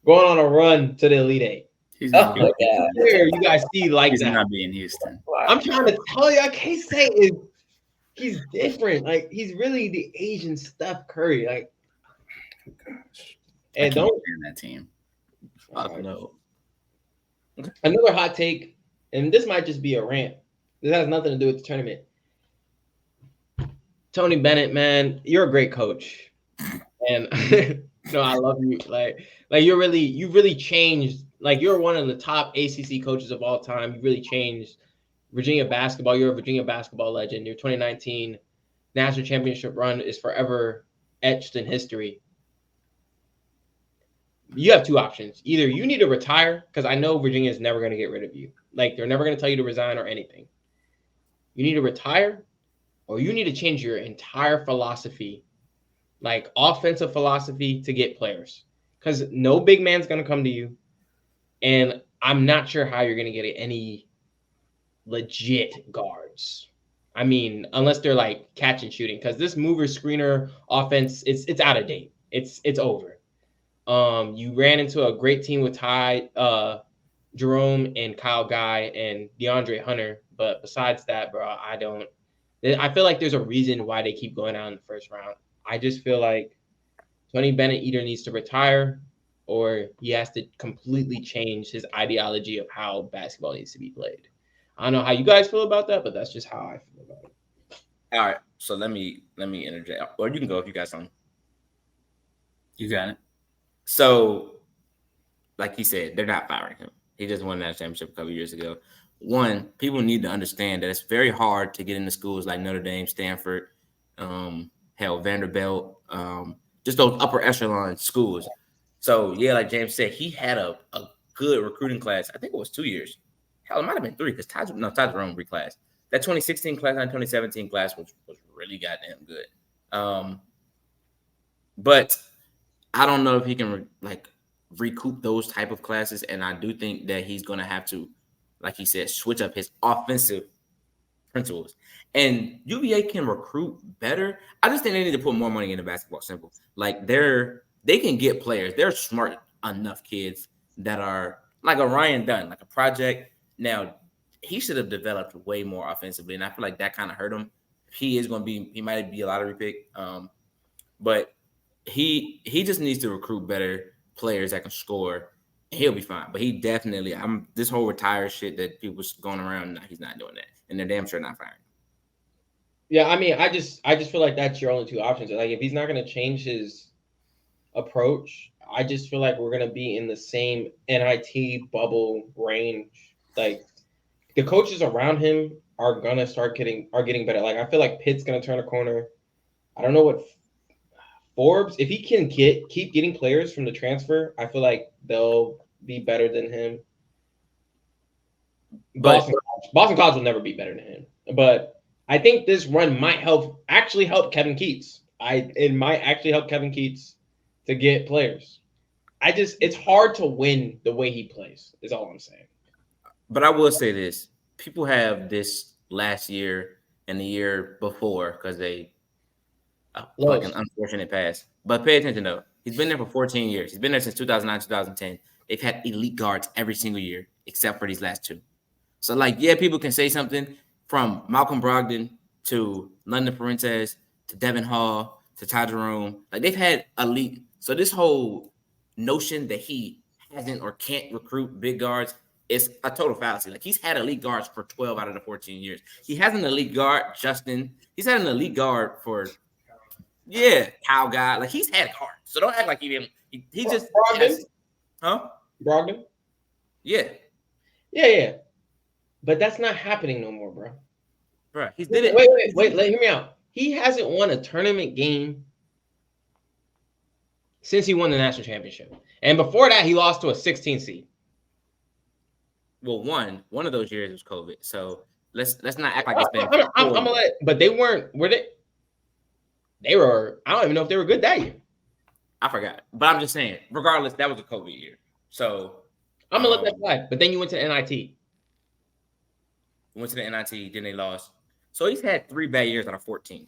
going on a run to the Elite Eight. He's not Where you guys see like he's that? not being Houston. I'm trying to tell you, Keisei he's different. Like, he's really the Asian Steph Curry. Like, and don't stand that team. No. Another hot take, and this might just be a rant. This has nothing to do with the tournament. Tony Bennett, man, you're a great coach, and no, I love you. Like you really changed. Like, you're one of the top ACC coaches of all time. You really changed Virginia basketball. You're a Virginia basketball legend. Your 2019 national championship run is forever etched in history. You have two options. Either you need to retire, because I know Virginia is never going to get rid of you. Like, they're never going to tell you to resign or anything. You need to retire, or you need to change your entire philosophy, like offensive philosophy, to get players. Because no big man's going to come to you. And I'm not sure how you're going to get any legit guards. I mean, unless they're like catch and shooting, because this mover screener offense, it's out of date. It's over. You ran into a great team with Ty, Jerome, and Kyle Guy and DeAndre Hunter, but besides that, bro, I feel like there's a reason why they keep going out in the first round. I just feel like Tony Bennett either needs to retire or he has to completely change his ideology of how basketball needs to be played. I don't know how you guys feel about that, but that's just how I feel about it. All right, so let me interject, or you can go if you got something. You got it. So, like he said, they're not firing him. He just won that championship a couple years ago. One, people need to understand that it's very hard to get into schools like Notre Dame, Stanford, Vanderbilt, just those upper echelon schools. So, yeah, like James said, he had a good recruiting class. I think it was 2 years. Hell, it might have been 3 because Ty Jerome reclassed. That 2016 class and 2017 class was really goddamn good. But I don't know if he can recoup those type of classes, and I do think that he's going to have to, like he said, switch up his offensive principles. And UVA can recruit better. I just think they need to put more money into basketball. Simple. Like, they can get players. They're smart enough kids that are like a Ryan Dunn, like a project. Now, he should have developed way more offensively, and I feel like that kind of hurt him. He might be a lottery pick, but he just needs to recruit better players that can score, and he'll be fine. But he definitely, this whole retire shit that people's going around, he's not doing that, and they're damn sure not firing. Yeah, I mean, I just feel like that's your only two options. Like, if he's not going to change his approach, I just feel like we're going to be in the same NIT bubble range. Like, the coaches around him are going to getting better. Like, I feel like Pitt's going to turn a corner. I don't know what Forbes, if he can keep getting players from the transfer, I feel like they'll be better than him. Boston College will never be better than him. But I think this run might actually help Kevin Keats. It might actually help Kevin Keats to get players. It's hard to win the way he plays, is all I'm saying. But I will say this. People have this last year and the year before because they fucking unfortunate pass. But pay attention, though. He's been there for 14 years. He's been there since 2009, 2010. They've had elite guards every single year except for these last two. So, like, yeah, people can say something from Malcolm Brogdon to London Fuentes to Devin Hall to Ty Jerome. Like, they've had elite. So this whole notion that he hasn't or can't recruit big guards is a total fallacy. Like, he's had elite guards for 12 out of the 14 years. He has an elite guard, Justin. He's had an elite guard for, Kyle Guy. Like, he's had guards. So don't act like he just Brogdon? Huh? Brogdon? Yeah. Yeah. But that's not happening no more, bro. Bro, he did it. Wait, hear me out. He hasn't won a tournament game since he won the national championship. And before that, he lost to a 16 seed. Well, one of those years was COVID. So let's not act like it's been. I'm gonna but they were they? They were. I don't even know if they were good that year. I forgot, but I'm just saying. Regardless, that was a COVID year. So I'm gonna let that fly. But then you went to the NIT. Went to the NIT, then they lost. So he's had 3 bad years out of 14.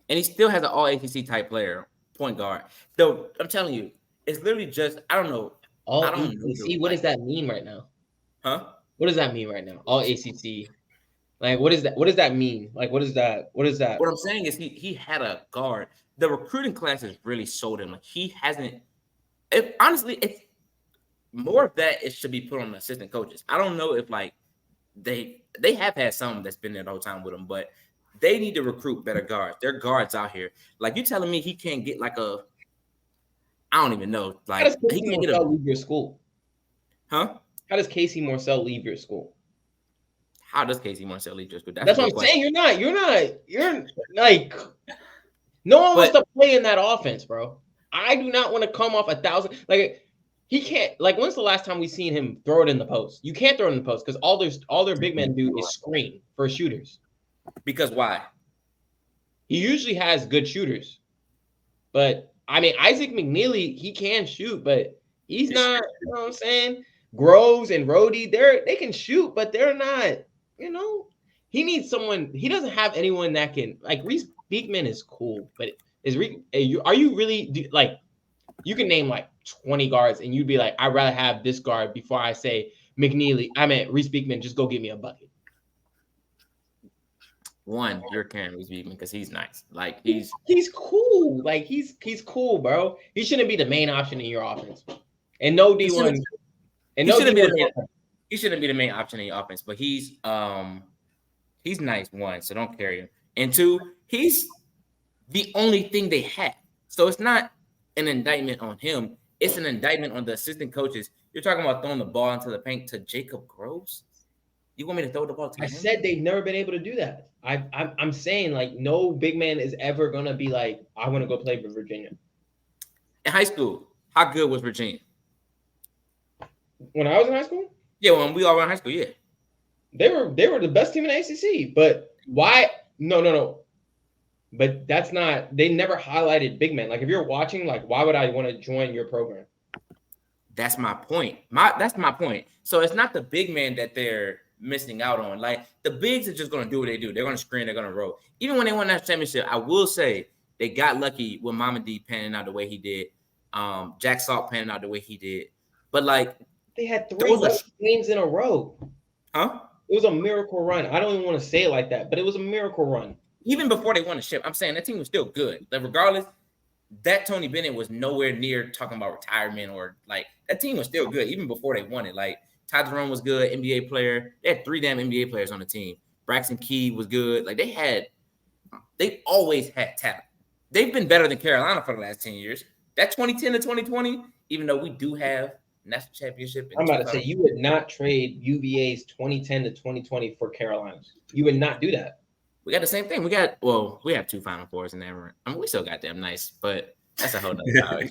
And he still has an all ACC type player, point guard. Though I'm telling you, it's literally just, I don't know. All ACC, what does that mean right now? Huh? What does that mean right now? All ACC. Like, what is that? What does that mean? Like, what is that? What is that? What I'm saying is he had a guard. The recruiting class has really sold him. Like, he hasn't. Honestly, it's more of that. It should be put on the assistant coaches. I don't know if like they have had some that's been there the whole time with them, but they need to recruit better guards. There are guards out here. Like, you telling me he can't get like a, I don't even know. Like, how does Casey Morsell leave your school? Huh? How does Casey Morsell leave your school? How does Casey Morsell leave your school? That's what I'm saying. You're like, no one wants to play in that offense, bro. I do not want to come off 1,000. Like, he can't. Like, when's the last time we seen him throw it in the post? You can't throw it in the post because all their big men do is screen for shooters. Because why? He usually has good shooters, but I mean, Isaac McNeely, he can shoot, but he's not. You know what I'm saying? Groves and Rhodey, they can shoot, but they're not. You know, he needs someone. He doesn't have anyone that can. Like, Reese Beekman is cool, but are you really like? You can name like 20 guards, and you'd be like, I'd rather have this guard before I say McNeely. I mean, Reese Beekman, just go get me a bucket. One, you're carrying Reese Beekman because he's nice. Like, he's cool. Like, he's cool, bro. He shouldn't be the main option in your offense. And no D1. And no D1. He shouldn't be the main option in your offense, but he's nice, one, so don't carry him. And two, he's the only thing they have. So it's not an indictment on him. It's an indictment on the assistant coaches. You're talking about throwing the ball into the paint to Jacob Groves? You want me to throw the ball to him? I said they've never been able to do that. I'm saying, like, no big man is ever going to be like, I want to go play for Virginia. In high school, how good was Virginia? When I was in high school? Yeah, when we all were in high school, yeah. They were the best team in the ACC. But why? No. But that's not – they never highlighted big men. Like, if you're watching, like, why would I want to join your program? That's my point. That's my point. So it's not the big man that they're missing out on. Like, the bigs are just going to do what they do. They're going to screen. They're going to roll. Even when they won that championship, I will say they got lucky with Mama D panning out the way he did. Jack Salt panning out the way he did. But, like, they had 3 games in a row. Huh? It was a miracle run. I don't even want to say it like that, but it was a miracle run. Even before they won the ship, I'm saying that team was still good. Like, regardless, that Tony Bennett was nowhere near talking about retirement or, like, that team was still good even before they won it. Like, Ty Jerome was good, NBA player. They had 3 damn NBA players on the team. Braxton Key was good. Like, they always had talent. They've been better than Carolina for the last 10 years. That 2010 to 2020, even though we do have national championship. I'm about to say, you would not trade UVA's 2010 to 2020 for Carolina's. You would not do that. We got the same thing. We have 2 Final Fours in there. I mean, we still got them nice, but that's a whole nother topic.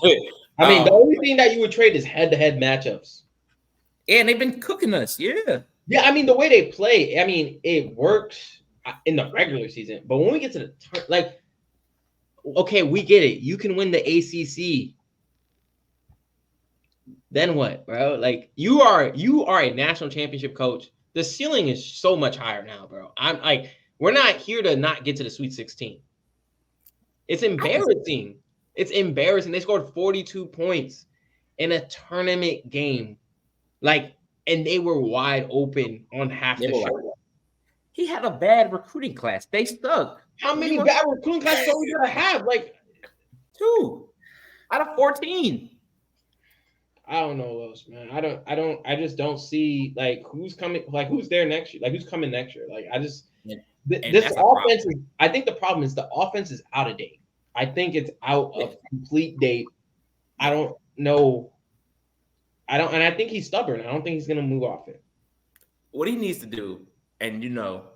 I mean, the only thing that you would trade is head-to-head matchups. And they've been cooking us, yeah. Yeah, I mean, the way they play, I mean, it works in the regular season. But when we get to the like, okay, we get it. You can win the ACC. Then what, bro? Like, you are a national championship coach. The ceiling is so much higher now, bro. I'm like, we're not here to not get to the Sweet 16. It's embarrassing. It's embarrassing. They scored 42 points in a tournament game. Like, and they were wide open on half the show. He had a bad recruiting class. They stuck. How many bad recruiting classes are we gonna have? Like 2 out of 14. I don't know, Los, man. I just don't see, like, who's coming, like, who's there next year? Like, who's coming next year? Like, I just this offense is, I think the problem is the offense is out of date. I think it's out of complete date. I don't know. And I think he's stubborn. I don't think he's gonna move off it. What he needs to do, and you know,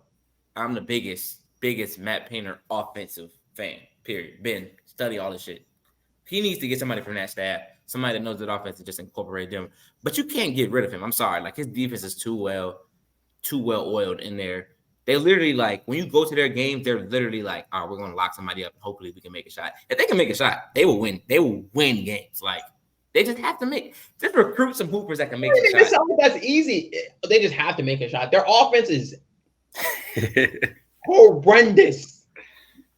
I'm the biggest biggest Matt Painter offensive fan, period. Ben, study all this shit. He needs to get somebody from that staff, somebody that knows that offense, and just incorporate them. But you can't get rid of him. I'm sorry. Like, his defense is too well oiled in there. They literally, like, when you go to their games, they're literally like, all right, we're going to lock somebody up and hopefully we can make a shot. If they can make a shot, they will win. They will win games. Like, they just have to just recruit some hoopers that can make a shot. That's easy. They just have to make a shot. Their offense is horrendous.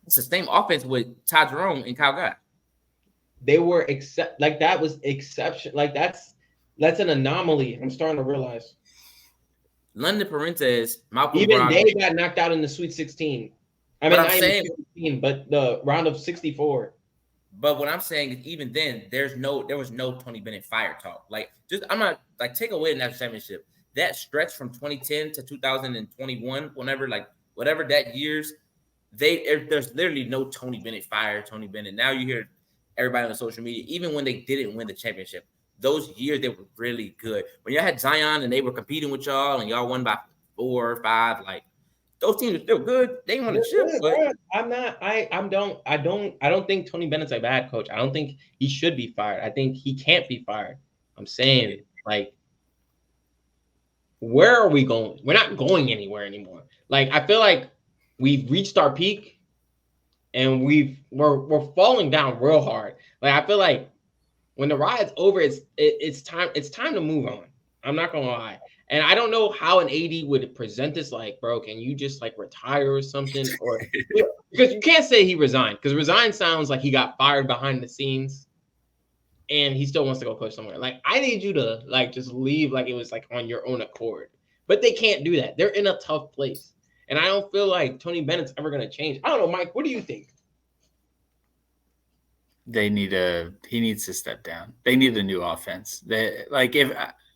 It's the same offense with Ty Jerome and Kyle Guy. They were that was exception. Like, that's an anomaly. I'm starting to realize. London Parentes, Malcolm even Brogdon, they got knocked out in the Sweet 16. I mean, not even 16, but the round of 64. But what I'm saying is, even then, there was no Tony Bennett fire talk. Like, I'm not like, take away the national championship. That stretch from 2010 to 2021, whatever that years, there's literally no Tony Bennett fire. Tony Bennett. Now you hear everybody on social media, even when they didn't win the championship. Those years, they were really good. When y'all had Zion and they were competing with y'all and y'all won by 4 or 5, like, those teams are still good. They won the chip. But I don't think Tony Bennett's a bad coach. I don't think he should be fired. I think he can't be fired. I'm saying, like, where are we going? We're not going anywhere anymore. Like, I feel like we've reached our peak and we're falling down real hard. Like, I feel like when the ride's over, it's time to move on. I'm not gonna lie. And I don't know how an AD would present this, like, bro, can you just, like, retire or something? Or because you can't say he resigned, because resign sounds like he got fired behind the scenes and he still wants to go coach somewhere. Like, I need you to, like, just leave like it was, like, on your own accord. But they can't do that. They're in a tough place. And I don't feel like Tony Bennett's ever gonna change. I don't know, Mike, what do you think? He needs to step down. They need a new offense.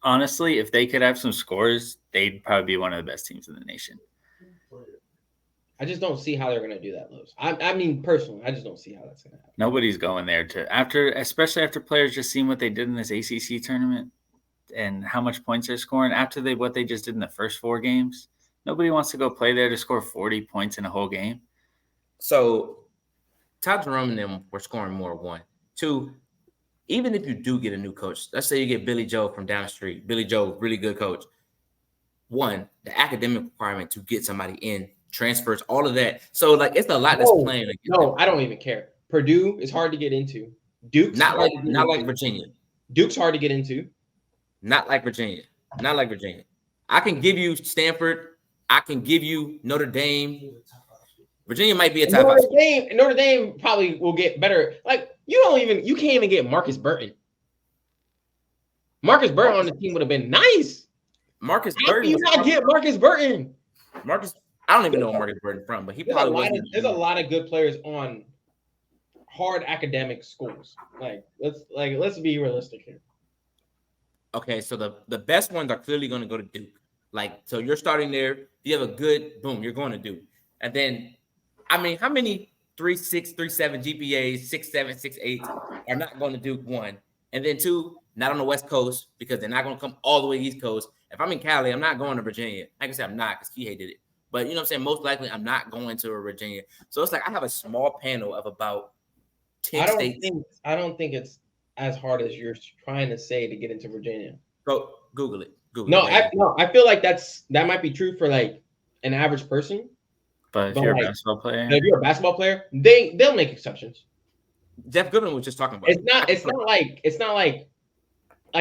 Honestly, if they could have some scores, they'd probably be one of the best teams in the nation. I just don't see how they're going to do that, Los. I mean, personally, I just don't see how that's going to happen. Nobody's going there especially after players just seen what they did in this ACC tournament and how much points they're scoring after what they just did in the first 4 games. Nobody wants to go play there to score 40 points in a whole game. So, Todd Jerome and them were scoring more. 1, 2. Even if you do get a new coach, let's say you get Billy Joe from down the street. Billy Joe, really good coach. 1, the academic requirement to get somebody in, transfers, all of that. So, like, it's a lot that's playing. No, I don't even care. Purdue is hard to get into. Duke's not like Virginia. Duke's hard to get into. Not like Virginia. I can give you Stanford. I can give you Notre Dame. Virginia might be a top 5. Notre Dame probably will get better. Like, you can't even get Marcus Burton. Marcus Burton on the team would have been nice. Marcus How Burton. do you not get Marcus Burton? I don't even know where Marcus Burton from, but there's a lot of good players on hard academic schools. Let's be realistic here. Okay, so the best ones are clearly going to go to Duke. Like, so you're starting there. If you have a good boom, you're going to Duke. And then, I mean, how many 3.6, 3.7 GPAs, 6.7, 6.8 are not going to Duke? 1, and then 2, not on the West Coast because they're not going to come all the way East Coast. If I'm in Cali, I'm not going to Virginia. Like I said, I'm not because Kihei did it. But you know what I'm saying? Most likely, I'm not going to Virginia. So it's like I have a small panel of about 10 states. I don't think it's as hard as you're trying to say to get into Virginia. Go Google it. I feel like that might be true for, like, an average person. But if you're a basketball player, they'll make exceptions. Jeff Goodman was just talking about. It's not like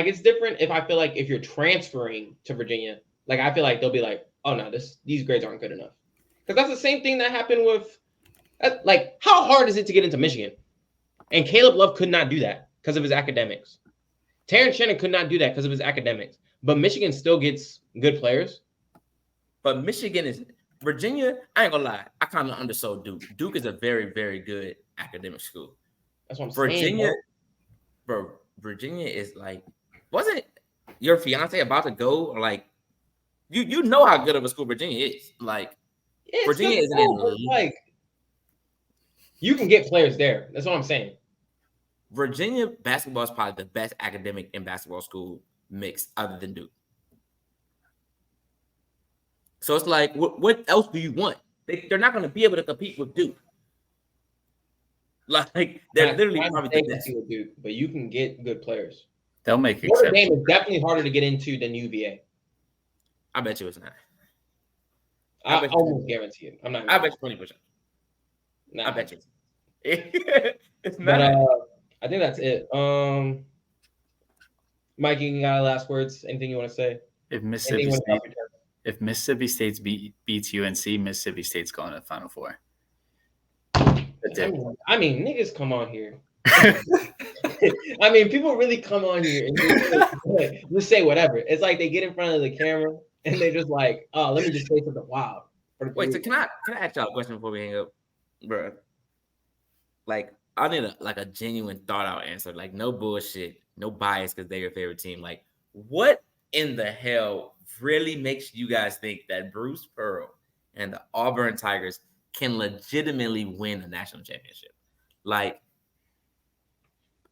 it's different. If I feel like if you're transferring to Virginia, like, I feel like they'll be like, oh no, these grades aren't good enough. Because that's the same thing that happened with, like, how hard is it to get into Michigan? And Caleb Love could not do that because of his academics. Terrence Shannon could not do that because of his academics. But Michigan still gets good players. But Virginia, I ain't gonna lie, I kind of undersold Duke. Duke is a very, very good academic school. That's what I'm saying. Virginia is like, wasn't your fiance about to go? Or like, you know how good of a school Virginia is. Like, Virginia isn't in like, you can get players there. That's what I'm saying. Virginia basketball is probably the best academic and basketball school mix other than Duke. So it's like, what else do you want? they're not going to be able to compete with Duke. Like they're literally probably the best. With Duke, but you can get good players. They'll make Notre exceptions. Dame is definitely harder to get into than UVA. I bet you it's not. I almost guarantee it. I'm not. I bet you 20%. Nah. I bet you. It's not. But I think that's it. Mike, you got last words? Anything you want to say? If Mississippi State beats UNC, Mississippi State's going to the Final Four. That's it. I mean, niggas come on here. I mean, people really come on here and just say whatever. It's like they get in front of the camera and they're just like, "Oh, let me just say something wild." Wait, so can I ask y'all a question before we hang up, bro? Like, I need a genuine thought out answer. Like, no bullshit, no bias because they're your favorite team. Like, what in the hell really makes you guys think that Bruce Pearl and the Auburn Tigers can legitimately win a national championship? Like,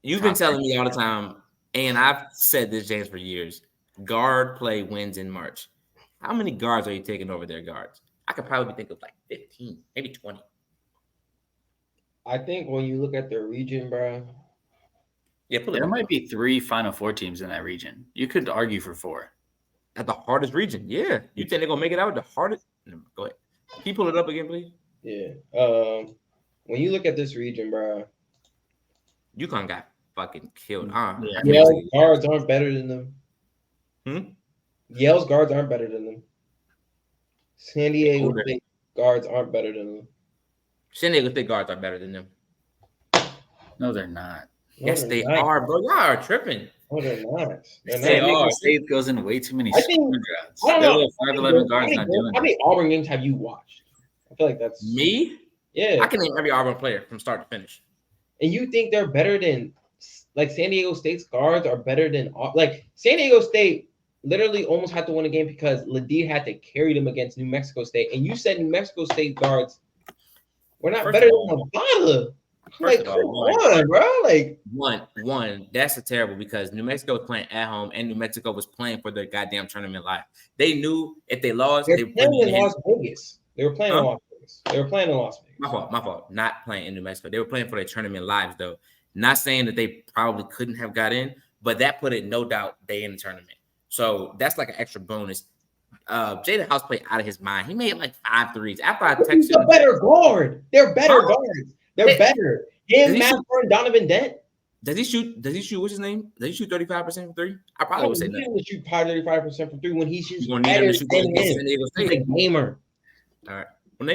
you've been telling me all the time, and I've said this, James, for years. Guard play wins in March. How many guards are you taking over their guards? I could probably think of like 15, maybe 20. I think when you look at their region, bro. Yeah, there might be 3 Final Four teams in that region. You could argue for 4. At the hardest region, yeah. You think they're gonna make it out the hardest? No, go ahead. Can you pull it up again, please? Yeah. When you look at this region, bro, UConn got fucking killed. Yale's guards aren't better than them. Yale's guards aren't better than them. San Diego State guards aren't better than them. San Diego State guards are better than them. No, they're not. Yes, they are, bro. Y'all are tripping. No, they're not. San Diego State goes in way too many screen guards. I don't know. 5'11" guards not doing How many Auburn games have you watched? I feel like that's me. Yeah, I can name every Auburn player from start to finish. And you think they're better than, like, San Diego State's guards are better than, like, San Diego State literally almost had to win a game because Ladid had to carry them against New Mexico State. And you said New Mexico State guards were not better than Nevada. Like, come on, bro. Like, one, that's terrible because New Mexico was playing at home and New Mexico was playing for their goddamn tournament live. They knew if they lost, they were playing in Las Vegas. They were playing in Las Vegas. They were playing in Las Vegas. My fault. Not playing in New Mexico. They were playing for their tournament lives, though. Not saying that they probably couldn't have got in, but that put it no doubt they in the tournament. So that's like an extra bonus. Jaden House played out of his mind. He made like 5 threes. After I texted him, better guard. They're better guards. They're better. Him, Matt, and Donovan Dent. Does he shoot? What's his name? Does he shoot 35% from 3? I probably would say that. He didn't shoot probably 35% from 3 when he's just he's a gamer. All right. When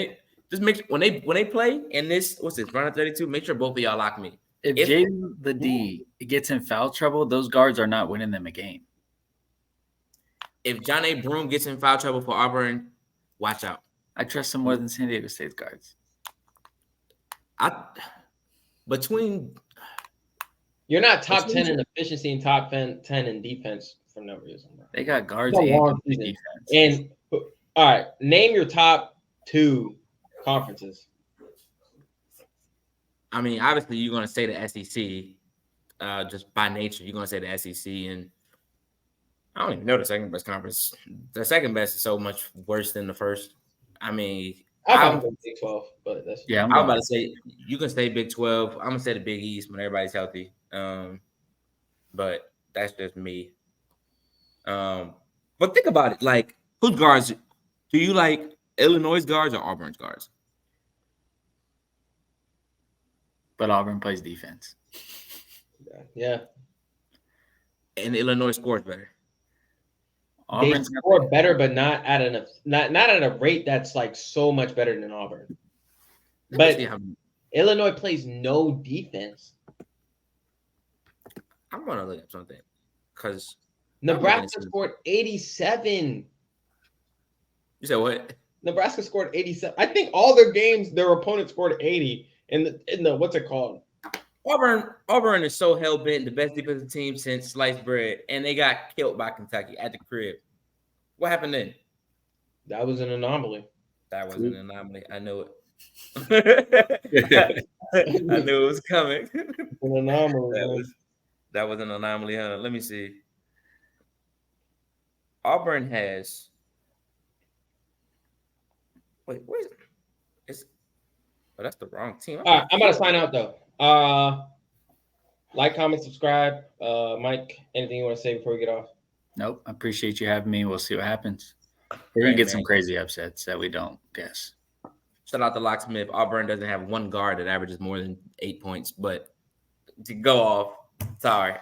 they play in this, what's this, round of 32, make sure both of y'all lock me. If Jaden the D gets in foul trouble, those guards are not winning them a game. If John A. Broome gets in foul trouble for Auburn, watch out. I trust him more than San Diego State's guards. You're not top 10 in efficiency and top 10 in defense for no reason. Bro. They got guards and defense. And all right, name your top 2 conferences. I mean, obviously, you're going to say the SEC. Just by nature, you're going to say the SEC, and I don't even know the second best conference. The second best is so much worse than the first. I mean, I'm going Big 12, but that's I'm about to say you can say Big 12. I'm gonna say the Big East when everybody's healthy. But that's just me. But think about it. Like, whose guards do you like? Illinois guards or Auburn's guards? But Auburn plays defense. Yeah. And Illinois scores better. They score better, but not at a rate that's like so much better than Auburn. But Illinois plays no defense. I'm gonna look at something because Nebraska scored 87. You said what? Nebraska scored 87. I think all their games, their opponent scored 80 in the what's it called? Auburn is so hell-bent, the best defensive team since sliced bread, and they got killed by Kentucky at the crib. What happened then? That was an anomaly. That was an anomaly. I knew it. I knew it was coming. An anomaly. That was an anomaly. Let me see. Auburn has. Wait, that's the wrong team. All right, I'm about to sign out though. Like, comment, subscribe. Mike, anything you want to say before we get off? Nope. I appreciate you having me. We'll see what happens. We're gonna get some crazy upsets that we don't guess. Shout out to Locksmith. Auburn doesn't have one guard that averages more than 8 points, but to go off, sorry.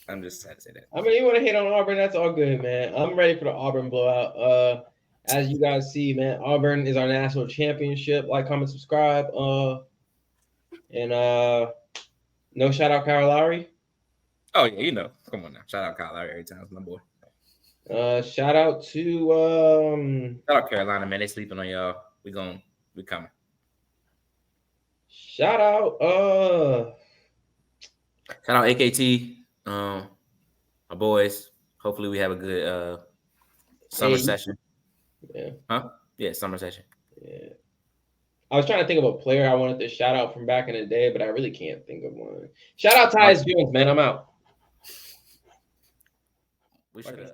I'm just trying to say that. I mean, you want to hit on Auburn, that's all good, man. I'm ready for the Auburn blowout. As you guys see, man, Auburn is our national championship. Like, comment, subscribe. And no shout out Kyle Lowry. Oh yeah, you know. Come on now. Shout out Kyle Lowry every time, my boy. Shout out to shout out Carolina, man. They sleeping on y'all. We coming. Shout out AKT. My boys. Hopefully we have a good summer session. Yeah. Huh? Yeah, summer session. Yeah. I was trying to think of a player I wanted to shout out from back in the day, but I really can't think of one. Shout out Tyus Jones, man. I'm out. We should have.